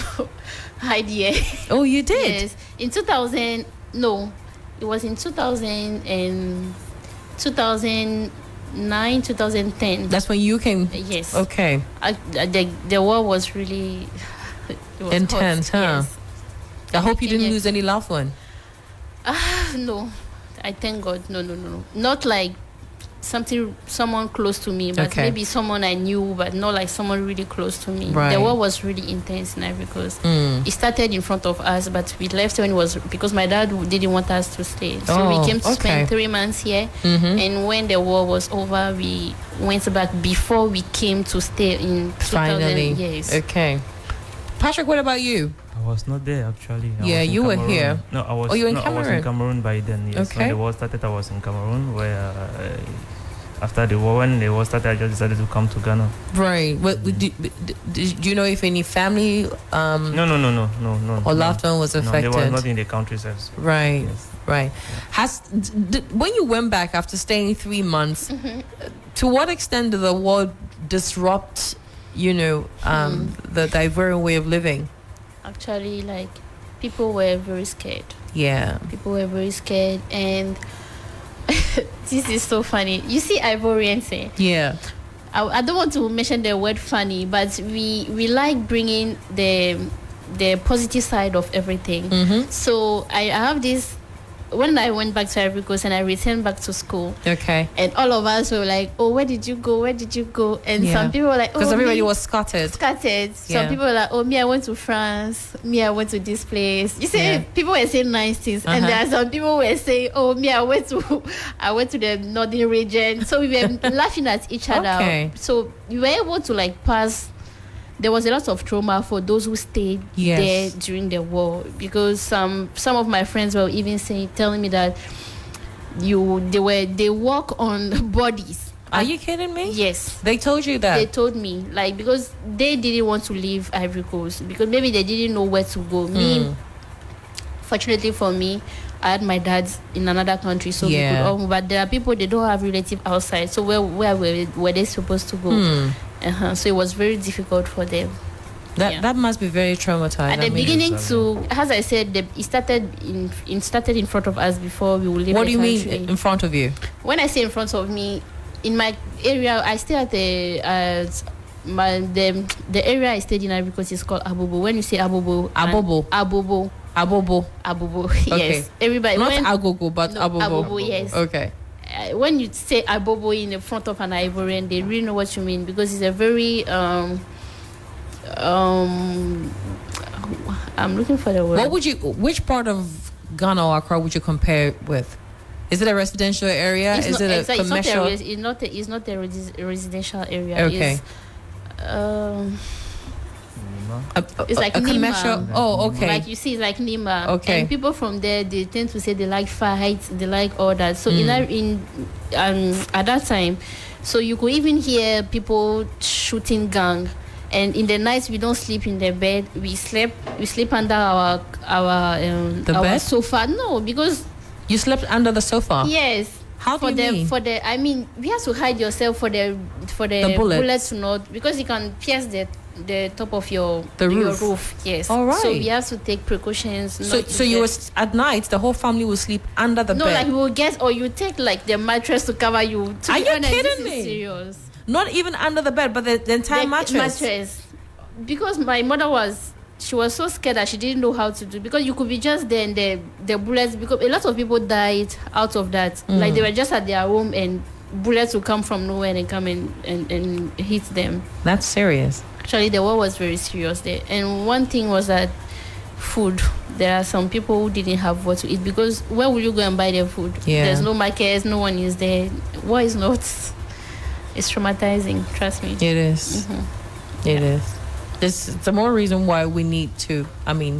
hide here. Oh, you did? Yes. In 2000, no. It was in 2009, 2010. That's when you came? Yes. Okay. The war was really intense, hot. huh? Yes. I hope you didn't lose any loved one. No. I thank God. No. Not like someone close to me, but maybe someone I knew, but not like someone really close to me. Right. The war was really intense in Ivory Coast. It started in front of us, but we left when it was because my dad didn't want us to stay. So we came to spend 3 months here, and when the war was over, we went back before we came to stay in 2000. Finally. Yes. Okay. Patrick, what about you? I was not there actually. You were here. No, I was. Oh, you were in Cameroon? I was in Cameroon by then. Yes. Okay. When the war started, I was in Cameroon. Where after the war, when the war started, I just decided to come to Ghana. Right. What do you know if any family? No. Or loved one was affected. No, they were not in the country. Right. Yes. Right. When you went back after staying 3 months, to what extent did the war disrupt, the Ivorian way of living? Actually, like, people were very scared. Yeah. People were very scared, and this is so funny. You see, Ivorians, Yeah. I don't want to mention the word funny, but we like bringing the positive side of everything. So I have this. When I went back to Ivory Coast and I returned back to school, and all of us were like, "Oh, where did you go? Where did you go?" And some people were like, "Oh, because everybody was scattered." Some people were like, "Oh, me, I went to France. Me, I went to this place." You see, people were saying nice things, and there are some people were saying, "Oh, me, I went to the northern region." So we were laughing at each other. So we were able to pass. There was a lot of trauma for those who stayed there during the war, because some of my friends were even telling me that they walk on bodies. Are you kidding me? Yes. They told you that? They told me, because they didn't want to leave Ivory Coast, because maybe they didn't know where to go. Me, fortunately for me, I had my dad in another country, so we could all move. But there are people, they don't have relatives outside, so where were they supposed to go? So it was very difficult for them. That must be very traumatizing. At the beginning, as I said, it started in front of us before we would leave. What do you mean in front of you? When I say in front of me, in my area, I stay at the area I stayed in Ivory Coast is called Abobo. When you say Abobo. Yes. Everybody. Not Agogo, but Abobo. Abobo, yes. Okay. When you say Abobo in the front of an Ivorian, they really know what you mean, because it's a very I'm looking for the word. Which part of Ghana or Accra would you compare it with? Is it a residential area? Is it a commercial? It's not a residential area. Okay. It's like a Nima. commercial. Oh, okay. Like you see, it's like Nima. Okay. And people from there, they tend to say they like fights, they like all that. So at that time, so you could even hear people shooting gang. And in the nights we don't sleep in the bed. We sleep under our bed? sofa. No, because you slept under the sofa. Yes. How do you mean? We have to hide yourself for the bullets to not, because you can pierce the top of your roof. Yes. All right. So we have to take precautions. So you were at night. The whole family will sleep under the bed. No, like you will get, or you take like the mattress to cover you. Are you kidding me? me? Serious. Not even under the bed, but the entire mattress. Because my mother she was so scared that she didn't know how to do, because you could be just there and the bullets, because a lot of people died out of that. Like they were just at their home and bullets would come from nowhere and come and hit them. That's serious. Actually, the war was very serious there. And one thing was that food. There are some people who didn't have what to eat, because where will you go and buy their food? Yeah. There's no markets, no one is there. War is not. It's traumatizing. Trust me. It is. Mm-hmm. It is. It's the more reason why we need to,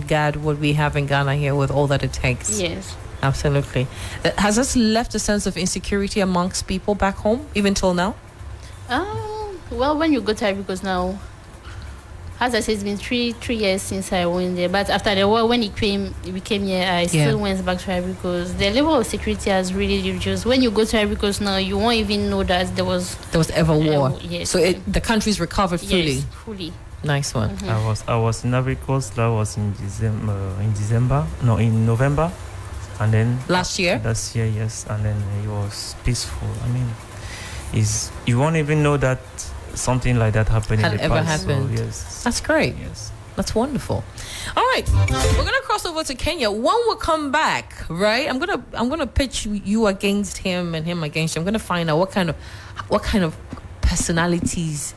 guard what we have in Ghana here with all that it takes. Yes. Absolutely. Has this left a sense of insecurity amongst people back home, even till now? Well, when you go to Ivory Coast now, as I said, it's been three years since I went there. But after the war, when we came here, I still went back to Ivory Coast. The level of security has really reduced. When you go to Ivory Coast now, you won't even know that there was ever war. Yes. So the country's recovered fully. Yes, fully. Nice one. Mm-hmm. I was in Ivory Coast. That was in November, and then last year, yes, and then it was peaceful. You won't even know that something like that happened in the ever past. happened. So, yes, that's great. Yes, that's wonderful. All right, we're gonna cross over to Kenya. One will come back, right? I'm gonna pitch you against him and him against you. I'm gonna find out what kind of personalities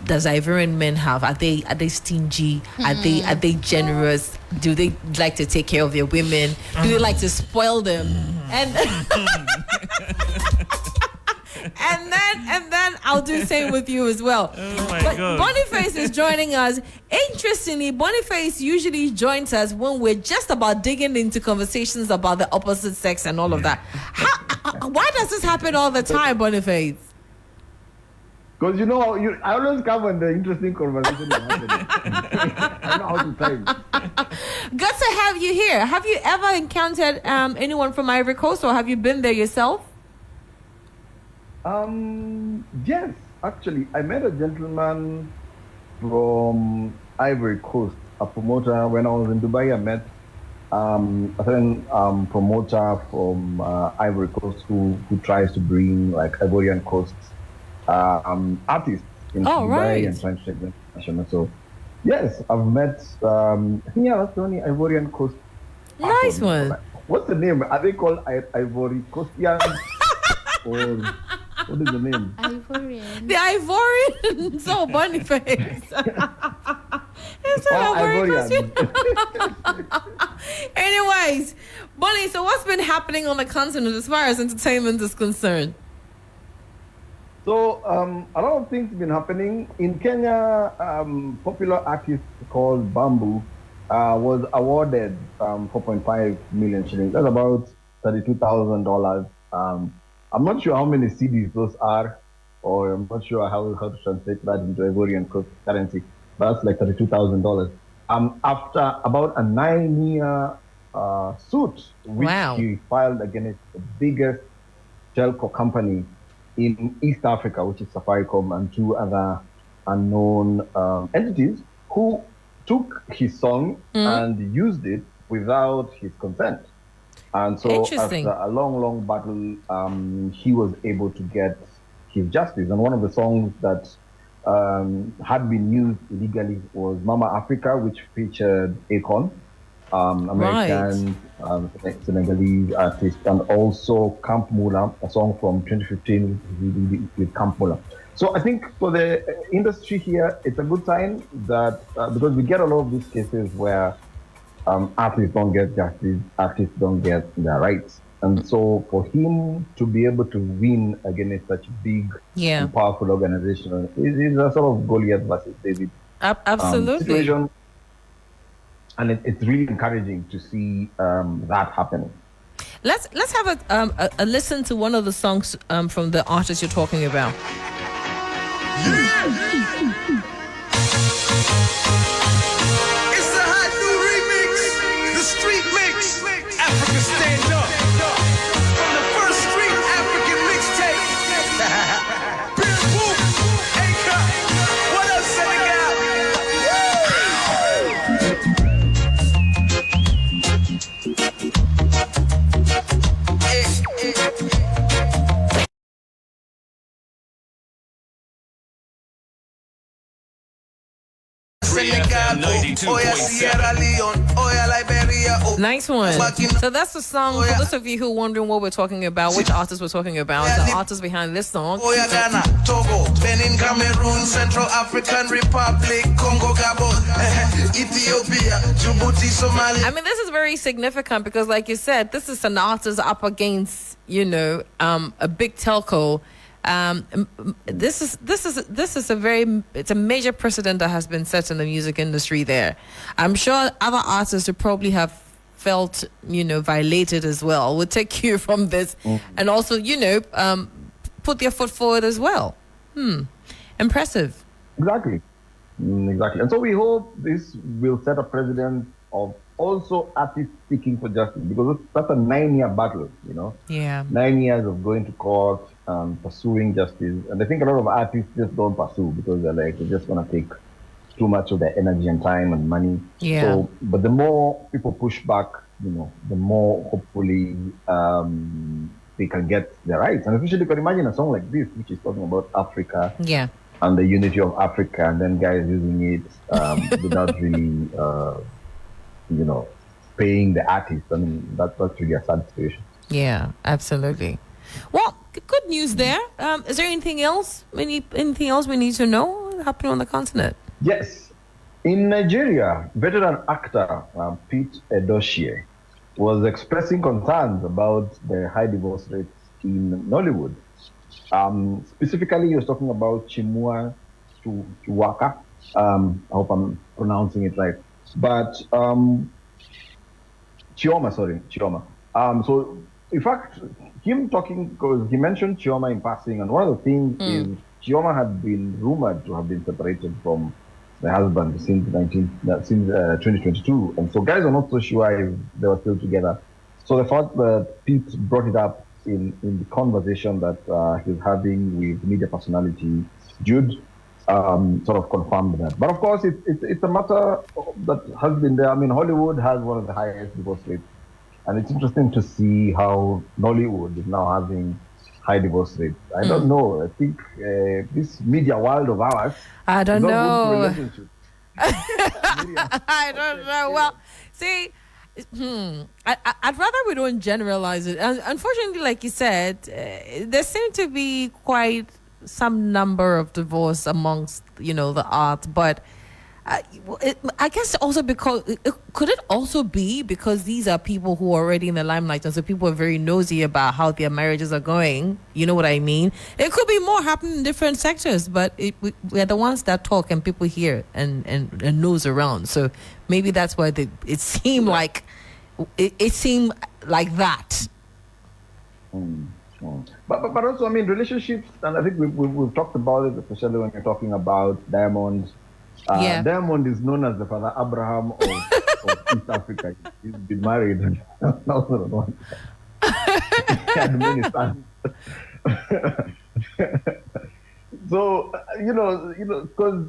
does Ivorian men have? Are they stingy? Are they generous? Do they like to take care of their women? Do they like to spoil them? And and then I'll do the same with you as well. Oh my but God. Boniface is joining us. Interestingly, Boniface usually joins us when we're just about digging into conversations about the opposite sex and all of that. Why does this happen all the time, Boniface? Because I always come when the interesting conversation is happening. I know how to time. Good to have you here. Have you ever encountered anyone from Ivory Coast, or have you been there yourself? Yes, actually, I met a gentleman from Ivory Coast, a promoter. When I was in Dubai, I met a certain promoter from Ivory Coast who tries to bring like Ivorian Coast artists in Dubai and trying to take them international. So yes, I've met that's the only Ivorian Coast. Nice one. What's the name? Are they called Ivory Coastians? Or what is the name? Ivorian. The Ivorian. So Boniface. It's an Ivorian. Anyways, Bonnie, so what's been happening on the continent as far as entertainment is concerned? So a lot of things have been happening. In Kenya, popular artist called Bamboo was awarded 4.5 million shillings. That's about $32,000. I'm not sure how many CDs those are, or I'm not sure how to translate that into Ivorian currency, but that's like $32,000. After about a 9-year suit, which he filed against the biggest telco company in East Africa, which is Safaricom, and two other unknown entities who took his song and used it without his consent. And so after a long battle, he was able to get his justice. And one of the songs that had been used illegally was Mama Africa, which featured Akon, American Senegalese artist, and also Camp Mula, a song from 2015 with Camp Mula. So I think for the industry here, it's a good sign that because we get a lot of these cases where artists don't get justice, artists don't get their rights. And so for him to be able to win against such a big and powerful organization is a sort of Goliath versus David situation. And it's really encouraging to see that happening. Let's have a listen to one of the songs from the artist you're talking about. It's the hot new remix, the street mix. Africa stand up. From the first street African mixtape. Big Whoop, A-Cup. What up, Senegal? Nice one. So that's the song. For those of you who are wondering what we're talking about, which artist we're talking about, the artist behind this song. Ghana, Togo, Benin, Cameroon, Central African Republic, Congo, Gabon, Ethiopia, Djibouti, Somalia. I mean, this is very significant because, like you said, this is an artist up against, a big telco. This is a major precedent that has been set in the music industry there. I'm sure other artists would probably have felt, violated as well. Would take cue from this and also, put their foot forward as well. Impressive. Exactly. Exactly. And so we hope this will set a precedent of also artists seeking for justice, because that's a 9-year battle, Yeah. 9 years of going to court, pursuing justice. And I think a lot of artists just don't pursue because they're just going to take too much of their energy and time and money. Yeah. So, but the more people push back, the more hopefully they can get their rights. And especially you can imagine a song like this, which is talking about Africa. Yeah. And the unity of Africa, and then guys using it without really, paying the artist. I mean, that's really a sad situation. Yeah, absolutely. Well, good news there. Is there anything else? Anything else we need to know happening on the continent? Yes. In Nigeria, veteran actor Pete Edochie was expressing concerns about the high divorce rates in Nollywood. Specifically, he was talking about Chimua Chuwaka. I hope I'm pronouncing it right. But Chioma. So, in fact, him talking, because he mentioned Chioma in passing, and one of the things is Chioma had been rumored to have been separated from the husband since 2022. And so guys are not so sure if they were still together. So the fact that Pete brought it up in the conversation that he's having with media personality Jude sort of confirmed that. But of course, it's a matter that has been there. I mean, Hollywood has one of the highest divorce rates. And it's interesting to see how Nollywood is now having high divorce rates. I don't know. I think this media world of ours. I don't know. I I don't know. Well, see, I'd rather we don't generalize it. Unfortunately, like you said, there seem to be quite some number of divorce amongst, the arts, but I guess also because could it also be because these are people who are already in the limelight, and so people are very nosy about how their marriages are going. You know what I mean? It could be more happening in different sectors, but we're the ones that talk and people hear and nose around. So maybe that's why it seemed like it seemed like that. But also, I mean, relationships, and I think we've talked about it, especially when you're talking about Diamond. Diamond is known as the Father Abraham of East Africa. He's been married. He had many sons. So, because,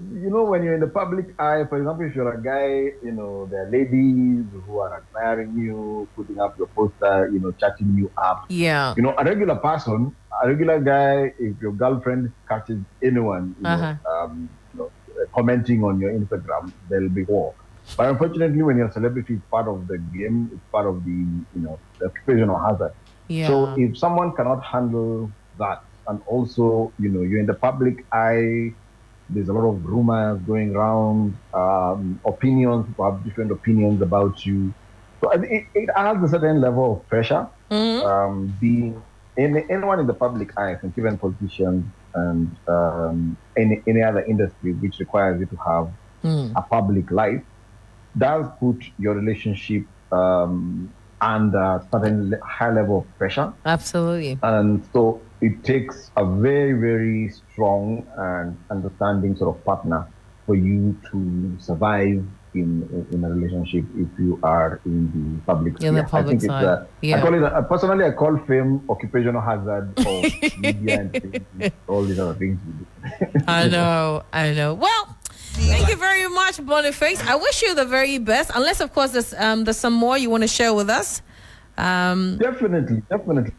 when you're in the public eye, for example, if you're a guy, there are ladies who are admiring you, putting up your poster, chatting you up. Yeah. A regular person, a regular guy, if your girlfriend catches anyone, commenting on your Instagram, there'll be war. But unfortunately, when you're a celebrity, it's part of the game, it's part of the, the occupational hazard. Yeah. So if someone cannot handle that, and also, you're in the public eye, there's a lot of rumors going around, opinions, people have different opinions about you. So it adds a certain level of pressure, being anyone in the public eye, and even politicians, and any other industry which requires you to have a public life, does put your relationship and certain high level of pressure. Absolutely. And so it takes a very, very strong and understanding sort of partner for you to survive in a relationship if you are in the public sphere. In the public side. I call it, personally, I call fame occupational hazard of media and things, all these other things we do. I know. Well, thank you very much, Boniface. I wish you the very best. Unless, of course, there's some more you want to share with us. Definitely.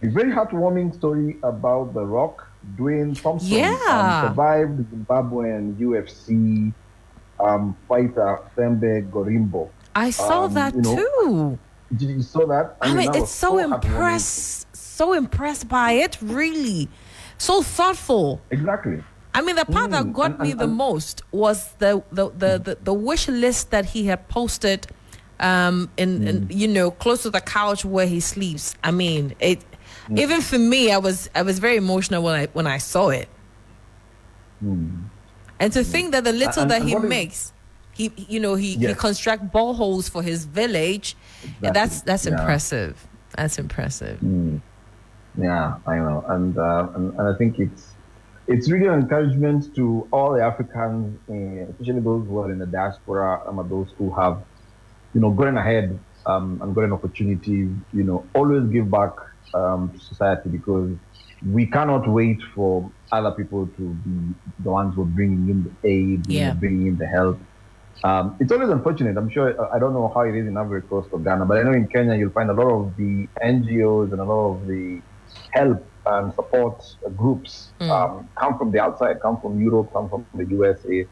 Very heartwarming story about The Rock. Dwayne Thompson survived Zimbabwean UFC fighter Thembe Gorimbo. I saw that too. Did you saw that? I mean, it's so impressed by it. Really, so thoughtful. Exactly. I mean, the part that got me the most was the wish list that he had posted, in close to the couch where he sleeps. I mean, even for me, I was very emotional when I saw it. And to think that the little that he makes, he construct boreholes for his village. Exactly. That's impressive. That's impressive. Yeah, I know, and I think it's really an encouragement to all the Africans, especially those who are in the diaspora, and those who have, gotten ahead and gotten opportunities. Always give back to society, because we cannot wait for other people to be the ones who are bringing in the aid, bringing in the help. It's always unfortunate. I'm sure, I don't know how it is in Ivory Coast or Ghana, but I know in Kenya you'll find a lot of the NGOs and a lot of the help and support groups come from the outside, come from Europe, come from the USA.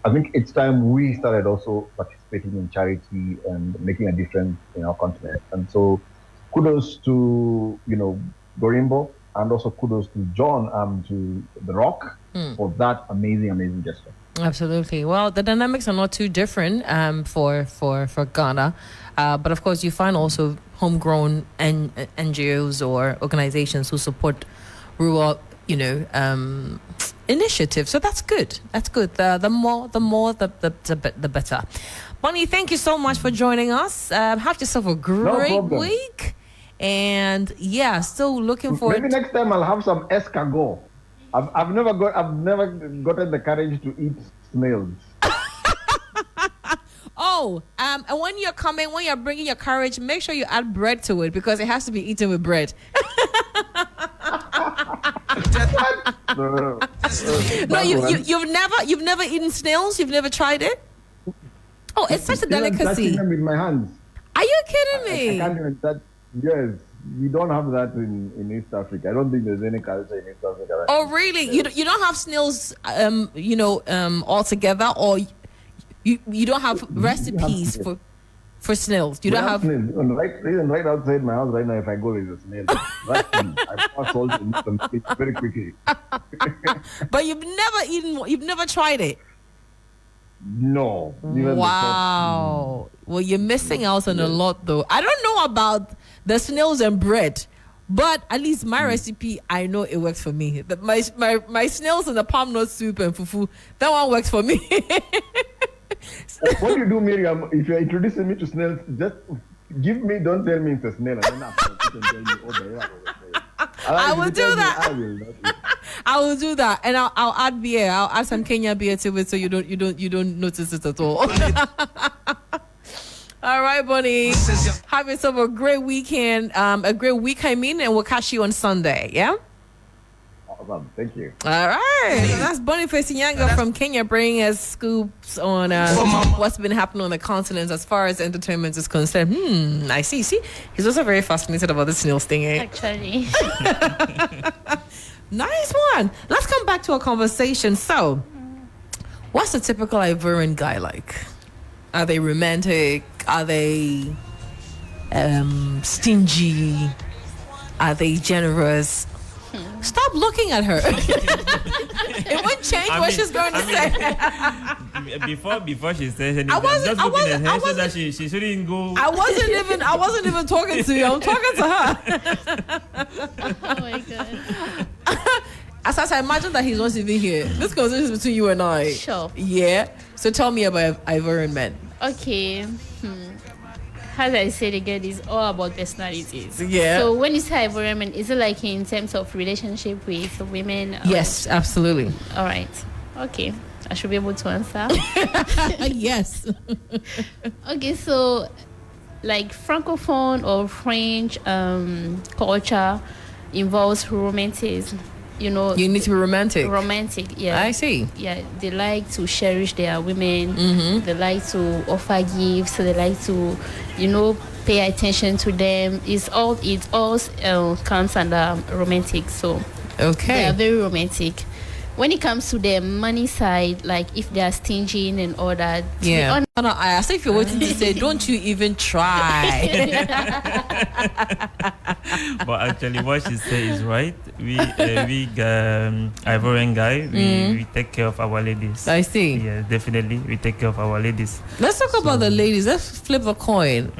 I think it's time we started also participating in charity and making a difference in our continent. And so kudos to, Gorimbo, and also kudos to John, to The Rock, for that amazing gesture. Absolutely. Well, the dynamics are not too different for Ghana, but of course you find also homegrown NGOs or organizations who support rural, initiatives. So that's good. That's good. The more, the better. Bonnie, thank you so much for joining us. Have yourself a great week. And still looking forward. Maybe next time I'll have some escargot. I've never gotten the courage to eat snails. And when you're bringing your courage, make sure you add bread to it, because it has to be eaten with bread. No, you've never eaten snails. You've never tried it. Oh, it's such a delicacy. I'm touching them with my hands. Are you kidding me? I can't even touch. Yes. We don't have that in East Africa. I don't think there's any culture in East Africa. Oh, really? You don't have snails, all together, or you don't have recipes for snails. You don't have snails. Right outside my house right now. If I go, there's a snail. I pour salt in them very quickly. But you've never tried it. No. Wow. Well, you're missing out on a lot, though. I don't know about the snails and bread, but at least my recipe, I know it works for me. My snails and the palm nut soup and fufu, that one works for me. What do you do, Miriam? If you're introducing me to snails, just don't tell me it's a snail, and then after you can tell me, I will do that. I will do that, and I'll add beer. I'll add some Kenya beer to it, so you don't notice it at all. All right, Bonnie. Have yourself a great weekend, a great week, and we'll catch you on Sunday. Yeah. Awesome. Thank you. All right. So that's Boniface Nyanga from Kenya, bringing us scoops on what's been happening on the continent as far as entertainment is concerned. I see. He's also very fascinated about the snails thing, eh? Actually. Nice one. Let's come back to our conversation. So, what's a typical Ivorian guy like? Are they romantic? Are they stingy? Are they generous? Stop looking at her. It won't change what she's going to say. Before she says anything, I'm just looking at her so that she shouldn't go. I wasn't even talking to you. I'm talking to her. Oh my god. As I imagine that he's not even here. This conversation is between you and I. Sure. Yeah. So tell me about Ivorian men. Okay. as I said again, it's all about personalities. Yeah. So when you say Ivorian men, is it like in terms of relationship with women? Yes, absolutely. All right. Okay. I should be able to answer. Yes. Okay, so like Francophone or French culture involves romanticism. You know, You need to be romantic. romantic. Yeah. I see. Yeah, they like to cherish their women. Mm-hmm. They like to offer gifts. They like to, you know, pay attention to them. It all comes under romantic. So they Okay. are very romantic. When it comes to the money side, like if they are stingy and all that, to be Yeah. honest, Oh, no, I asked if you're waiting to say, don't you even try. But actually, what she said is right. We Ivorian guy, we take care of our ladies. I see. Yeah, definitely, we take care of our ladies. Let's talk about the ladies. Let's flip a coin.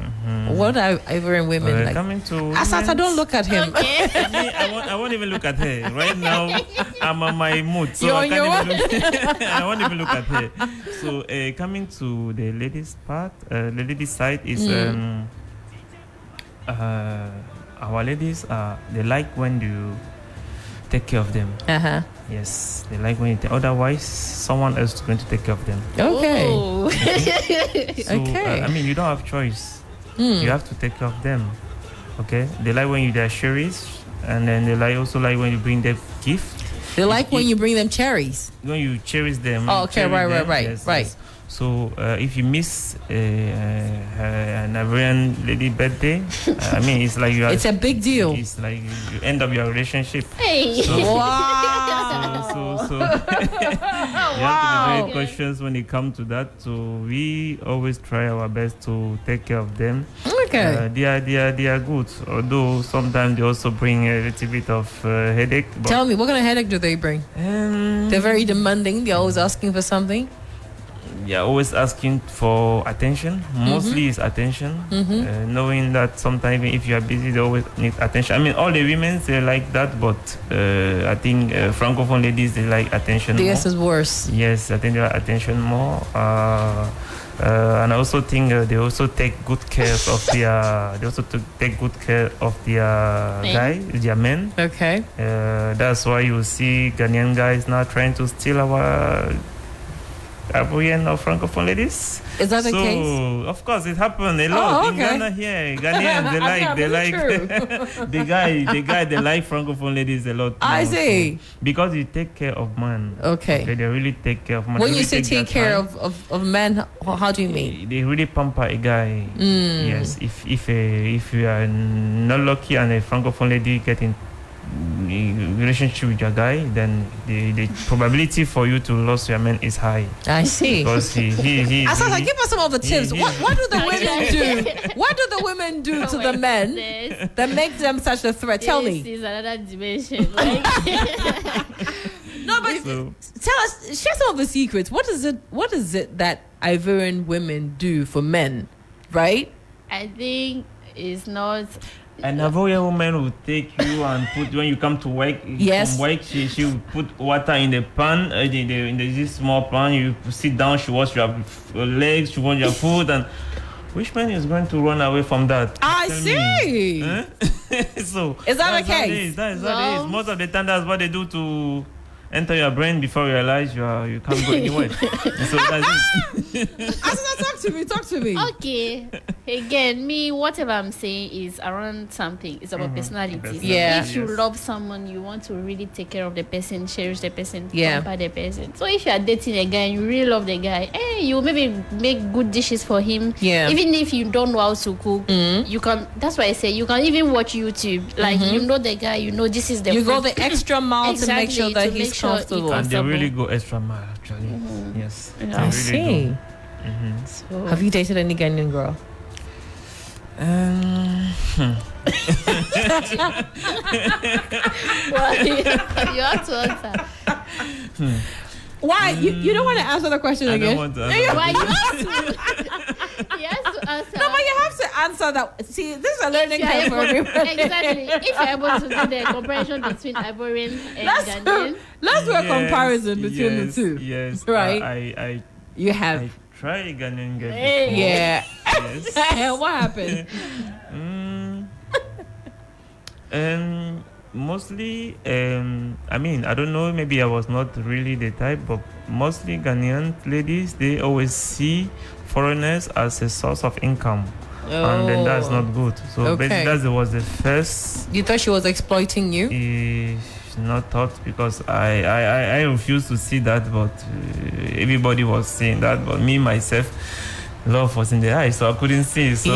What are Ivorian women like? Coming to Asata, women, don't look at him. I won't even look at her right now. I'm on my mood, so You're I on your can't even look. I won't even look at her. So coming to the ladies part, the ladies side is our ladies. They like when you take care of them. Uh-huh. Yes, they like when you. Otherwise, someone else is going to take care of them. Okay. oh. So, Okay. I mean, you don't have choice. You have to take care of them. Okay. They like when you their cherries, and then they also like when you bring them gift. They like when you bring them cherries. When you cherish them. Oh, okay, cherish right, them, right. Yes. So if you miss an Ivorian lady birthday, I mean, it's like you are. It's a big deal. It's like you end up your relationship. Hey. Wow. So you have to be very cautious when it comes to that. So we always try our best to take care of them. Okay. They are good, although sometimes they also bring a little bit of headache. But Tell me, what kind of headache do they bring? They're very demanding. They're always asking for something. Yeah, always asking for attention. Mostly it's attention. Knowing that sometimes if you are busy, they always need attention. I mean, all the women, they like that, but I think Francophone ladies, they like attention more. Yes, is worse. Yes, I think they like attention more. And I also think they also take good care of their. They also take good care of their their men. Okay. That's why you see Ghanaian guys now trying to steal our Ivorian or Francophone ladies. Is that the so, case? of course, it happened a lot in okay. Ghana here. Ghanaians, they like the guy, they like Francophone ladies a lot. I more, see. so, because you take care of man. Okay. They really take care of man. When They you really say take their care time. of men, how do you mean? They really pamper a guy. Yes, if you are not lucky and a Francophone lady get in relationship with your guy, then the probability for you to lose your man is high. I see. Because he Asasa, give us some of the tips. he- What do the women do? What do the women do to the men This that make them such a threat? Tell me. is another dimension. Like, No, but So- tell us, share some of the secrets. What is it that Ivorian women do for men, right? I think it's not. An Ivorian woman will take you and put when you come to work. Yes. From work, she will put water in the pan, in this small pan. You sit down. She wash your legs. She wash your foot. And which man is going to run away from that? I Tell see. me. Huh? So Is that that's the how it case? is. That is what it No. is. Most of the time, that's what they do to enter your brain before you realize you can't go anywhere. So that's it. Asasa, talk to me. Okay. Again, me, whatever I'm saying is around something. It's about personality. Yeah. If you Yes. love someone, you want to really take care of the person, cherish the person, Yeah. pamper the person. So if you are dating a guy and you really love the guy, you maybe make good dishes for him. Yeah. Even if you don't know how to cook, you can. That's why I say you can even watch YouTube. Like you know the guy, you know this is the. You go food. the extra mile to make Exactly, sure that to he's make sure he comfortable. And they comfortable. really go extra mile, actually. Yes. Yeah. they I really see. do. So, Have you dated any Ghanaian girl? well, you have to answer. Why? You don't want to answer the question I again? don't want to answer. Why you have to? You have to answer. No, but you have to answer that. See, this is a learning If you're curve for able- everybody. exactly. If you're able to do the comparison between Ivorian and Ghanaian, Let's do a Yes, comparison between the yes, two. Yes. Right. I You have. I try Ghanaian girl Hey. before. Yeah. Yes. What happened? And mostly, I mean, I don't know, maybe I was not really the type, but mostly Ghanaian ladies, they always see foreigners as a source of income. And then that's not good. So Okay. basically, that was the first You thought she was exploiting you? not thought, because I refused to see that, but everybody was saying that, but me myself, love was in the eyes, so I couldn't see. So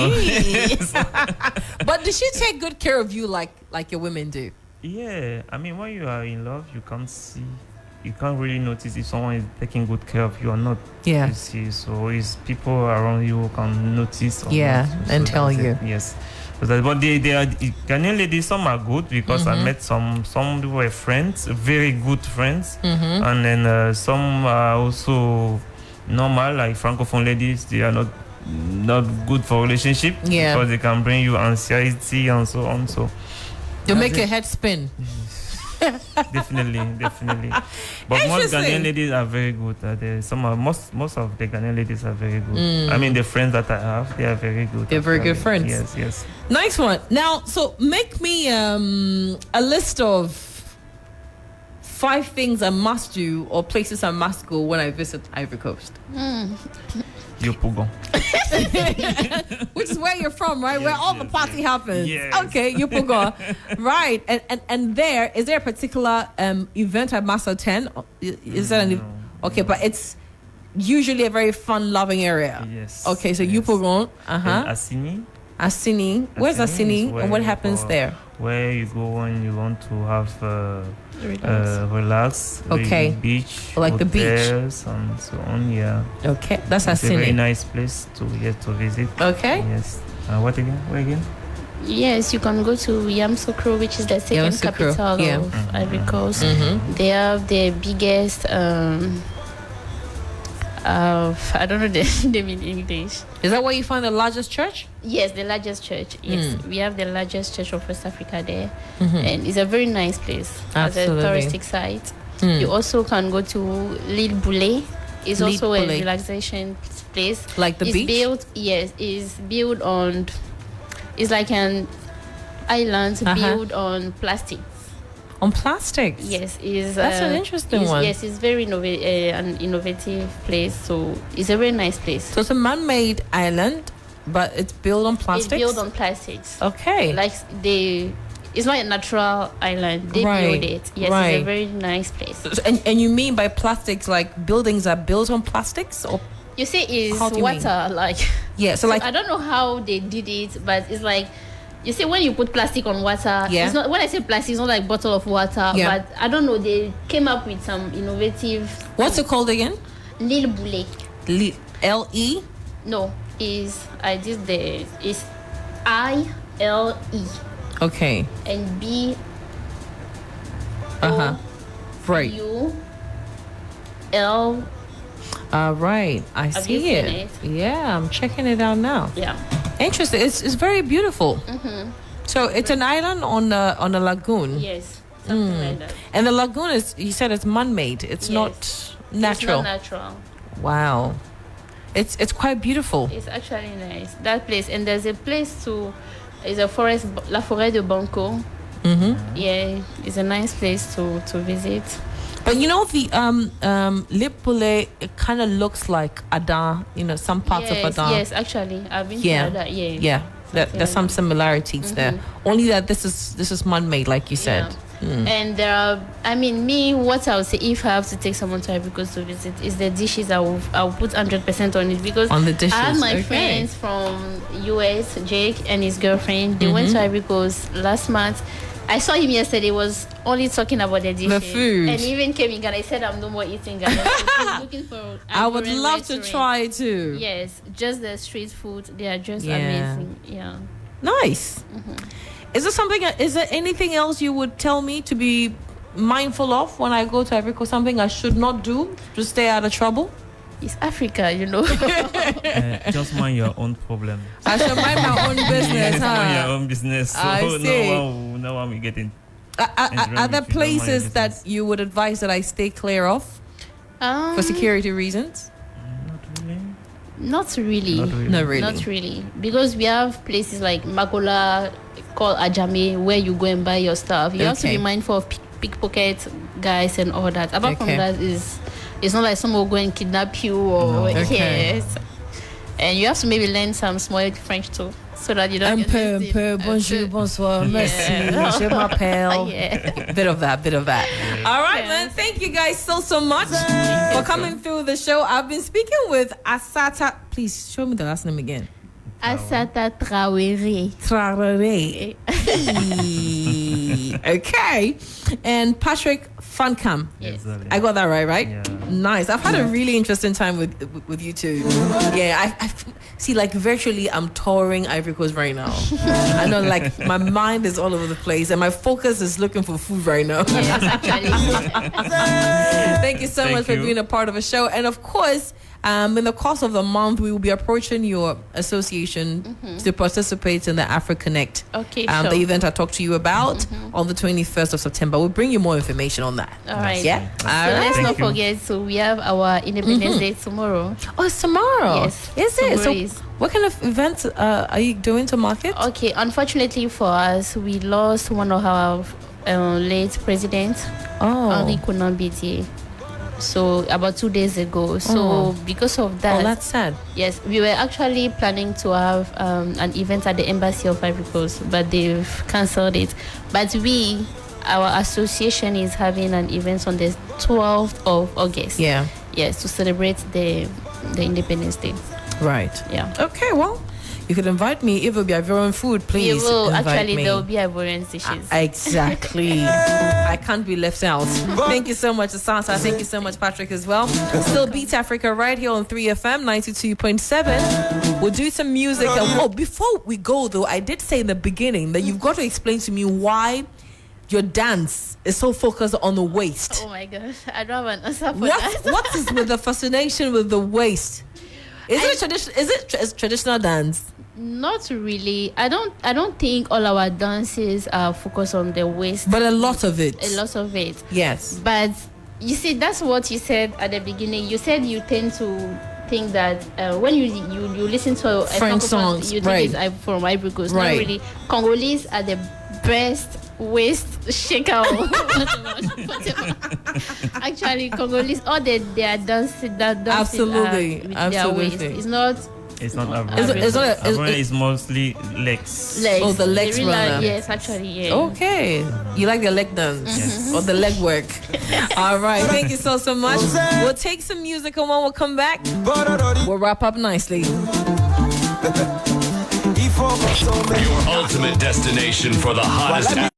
But did she take good care of you like your women do? yeah, I mean, when you are in love, you can't really notice if someone is taking good care of you or not. Yeah. You see, so it's people around you who can notice. Or Yeah, not. and So tell that's it. you. Yes. But they are Ghanaian ladies. Some are good because I met some who were friends, very good friends, and then some are also normal, like francophone ladies. They are not good for relationship, Yeah. because they can bring you anxiety and so on. So To that's make it. your head spin. Definitely. But most Interesting. Ghanaian ladies are very good. Most of the Ghanaian ladies are very good. I mean, the friends that I have, they are very good. They're very good actually. friends. Yes. Nice one. Now, so make me a list of 5 things I must do or places I must go when I visit Ivory Coast. Yopugon. Which is where you're from, right? Where all the party happens. Yes. Okay, Yupugo. Right. And is there a particular event I must attend? Is that an okay, but it's usually a very fun loving area. Yes. Okay, so yes. Yupugon. Then Asini. Asini. Where's Asini is Asini? where And what you happens go- there? Where you go when you want to have relax. Okay. Beach. Like the beach. hotels and so on. Yeah. Okay, that's It's a very Asini. nice place to visit. Okay. Yes. What again? Where again? Yes, you can go to Yamoussoukro, which is the second Yamoussoukro, capital yeah. of Ivory Coast. Mm-hmm. They have the biggest, I don't know the name in English. Is that where you find the largest church? Yes, the largest church. Yes, we have the largest church of West Africa there, and it's a very nice place as a Absolutely. touristic site. You also can go to L'Île Boulay. It's L'Île also Boulay. a relaxation place. Like the it's beach? Built, yes, it's built on. It's like an island built on plastic. On plastics? Yes, is That's an interesting one. Yes, it's very an innovative place. So it's a very nice place. So it's a man-made island, but it's built on It's plastics? built on plastics. Okay. Like it's not a natural island. They Right, build it. Yes, right. it's a very nice place. And you mean by plastics, like buildings are built on plastics? Or You see, it's How do you water. Like yeah, so like I don't know how they did it, but it's like. You see, when you put plastic on water, Yeah. it's not. When I say plastic, it's not like bottle of water, Yeah. but I don't know. They came up with some innovative. what's it called again? L'Île Boulay. L-E? No, is ILE Okay. and B Uh-huh. Right. U L. Right. I Have see you seen it. it? Yeah, I'm checking it out now. Yeah. Interesting. It's very beautiful. So it's an island on a lagoon. Yes. Something like that. And the lagoon is, you said it's man-made. It's Yes. not natural. It's not natural. Wow. It's quite beautiful. It's actually nice. That place, and there's a place too. It's a forest, La Forêt de Banco. Yeah, it's a nice place to visit. But you know the Lipule, it kind of looks like Adan. You know, some parts of Adan. Yes, actually, I've been Yeah. to that. Yeah. Yeah. There's some similarities there. Only that this is man-made, like you said. And there are, I mean, what I would say if I have to take someone to Ivory Coast to visit is the dishes. I'll put 100% on it because On the dishes, I had my okay. friends from US, Jake and his girlfriend. They went to Ivory Coast last month. I saw him yesterday. Was only talking about the dishes, food. and he even came in Ghana. I said, "I'm no more eating Ghana." So he's looking for. I would Ivorian love to restaurant. try too. Yes, just the street food. They are just Yeah. amazing. Yeah. Nice. Is there anything else you would tell me to be mindful of when I go to Ivory Coast? Something I should not do to stay out of trouble? It's Africa, you know. Just mind your own problem. I should mind my own business, Mind your huh? own business. So I see. no one will get in. Are there places that you would advise that I stay clear of for security reasons? Not really. Not really. Not really. Not really. Because we have places like Makola called Ajame where you go and buy your stuff. You have to be mindful of pickpocket guys and all that. Apart from that, it's not like someone will go and kidnap you or yes. And you have to maybe learn some small French too, so that you don't Un peu, bonjour, bonsoir, merci, je m'appelle. Bit of that. All right, man. Thank you guys so much for coming through the show. I've been speaking with Asata. Please show me the last name again. Asata Traoré. Okay. And Patrick Fancam. Yes. I got that right? Yeah. Nice. I've had a really interesting time with you two. Yeah, I see, like, virtually I'm touring Ivory Coast right now. I know, like, my mind is all over the place and my focus is looking for food right now. Yes, actually. Thank you so much for being a part of the show. And of course, in the course of the month, we will be approaching your association to participate in the AfriConnect, the event I talked to you about on the 21st of September. We'll bring you more information on that. All right. Yeah? So let's not forget, so we have our Independence Day tomorrow. Oh, it's tomorrow? Yes. Is it? So is. what kind of events are you doing to market? Okay, unfortunately for us, we lost one of our late president, Henri Conan Bédier. So about 2 days ago. So because of that, that's sad. Yes, we were actually planning to have an event at the Embassy of Ivory Coast, but they've cancelled it. But our association is having an event on the 12th of August. Yeah. Yes, to celebrate the Independence Day. Right. Yeah. Okay, well, you could invite me. If it will be Ivorian food, please. You will. Invite Actually, me. there will be Ivorian dishes. Exactly. I can't be left out. Thank you so much, Asanta. Thank you so much, Patrick, as well. Still Beat Africa right here on 3FM 92.7. We'll do some music. Before we go, though, I did say in the beginning that you've got to explain to me why your dance is so focused on the waist. Oh my gosh, I don't have an answer for that. What is with the fascination with the waist? Is it a traditional dance? Not really. I don't think all our dances are focused on the waist. But a lot of it. A lot of it. Yes. But you see, that's what you said at the beginning. You said you tend to think that when you listen to a French songs, you think it's from Ivory Coast. Not really. Congolese are the best waist shaker. Actually, Congolese, all their dances Absolutely. with their waist. It's not Ivorian. It's mostly legs. Oh, the legs really rather. Yes, actually, yeah. Okay. You like the leg dance or the leg work. All right. Thank you so much. We'll take some music, and when we'll come back, we'll wrap up nicely. Your ultimate destination for the hottest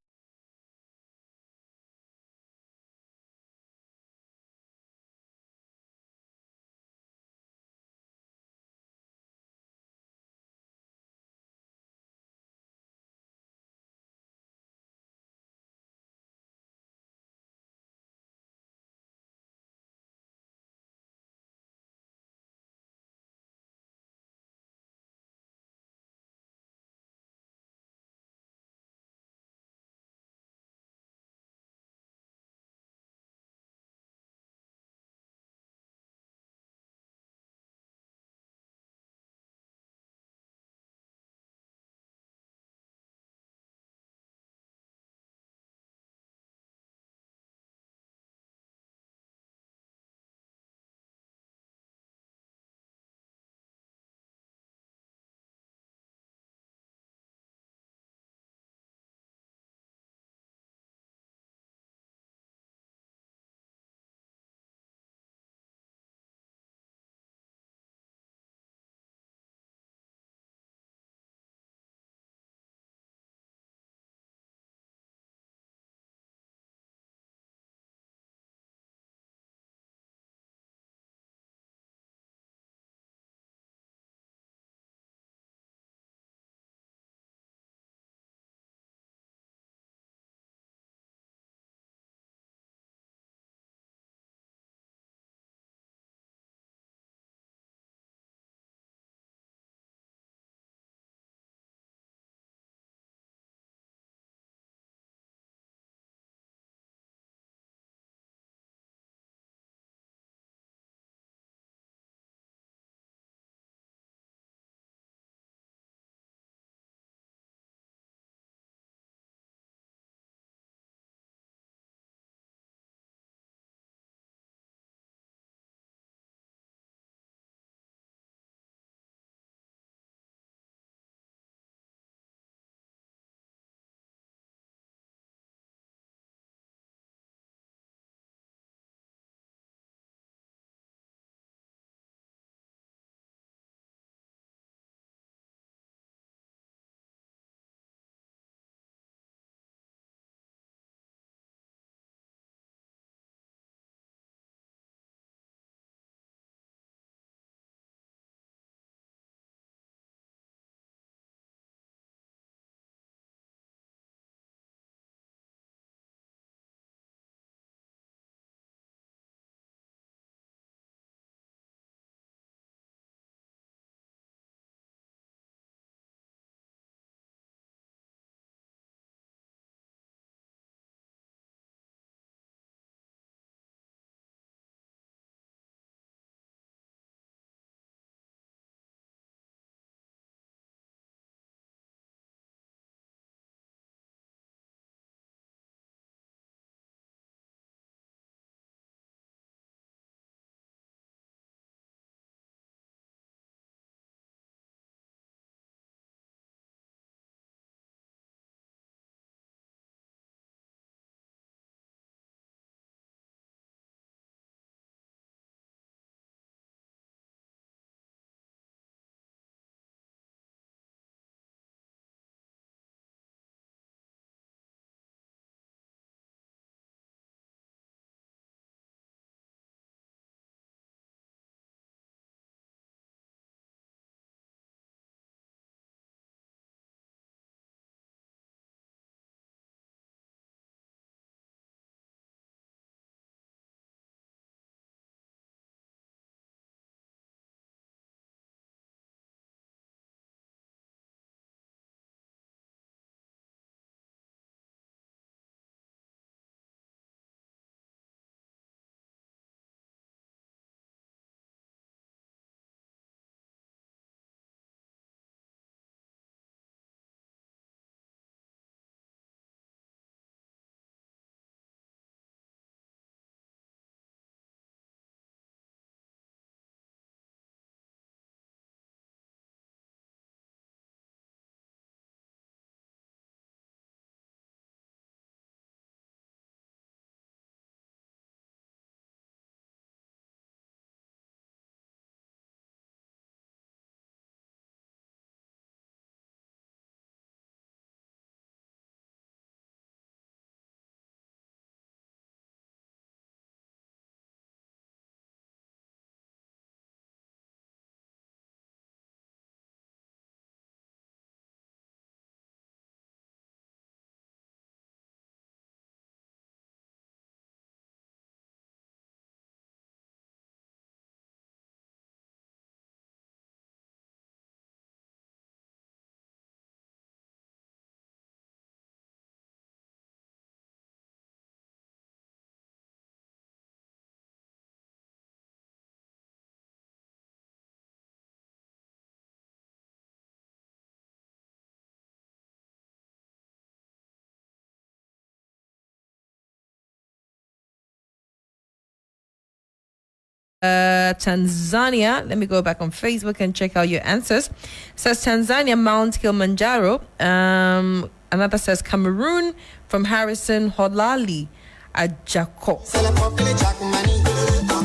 Tanzania. Let me go back on Facebook and check out your answers. Says Tanzania, Mount Kilimanjaro. Another says Cameroon from Harrison Holali Ajako.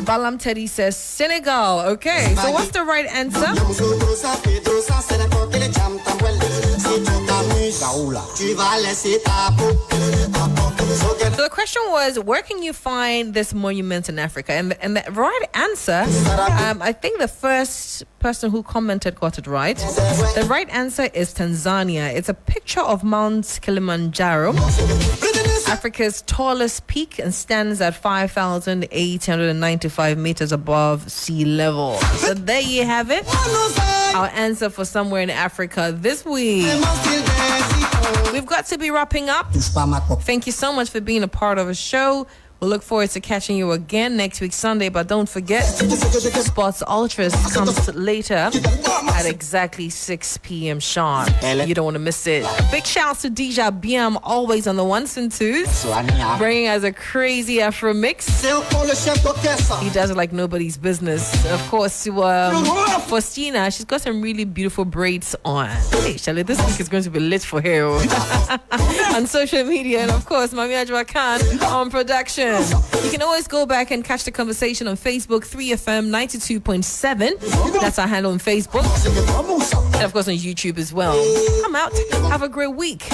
Balam Teddy says Senegal. Okay, so what's the right answer? So the question was, where can you find this monument in Africa? And the right answer, I think the first person who commented got it right. The right answer is Tanzania. It's a picture of Mount Kilimanjaro, Africa's tallest peak, and stands at 5,895 meters above sea level. So there you have it. Our answer for somewhere in Africa this week. We've got to be wrapping up. Thank you so much for being a part of the show. We'll look forward to catching you again next week Sunday, but don't forget, Sports Ultras comes later at exactly 6 p.m. sharp. You don't want to miss it. Big shouts to DJ BM, always on the ones and twos, bringing us a crazy Afro mix. He does it like nobody's business. Of course, to Faustina, she's got some really beautiful braids on. Hey, Charlie, this week is going to be lit for her. On social media, and of course, Mami Ajwa Khan on production. You can always go back and catch the conversation on Facebook, 3FM 92.7. That's our handle on Facebook. And of course on YouTube as well. I'm out. Have a great week.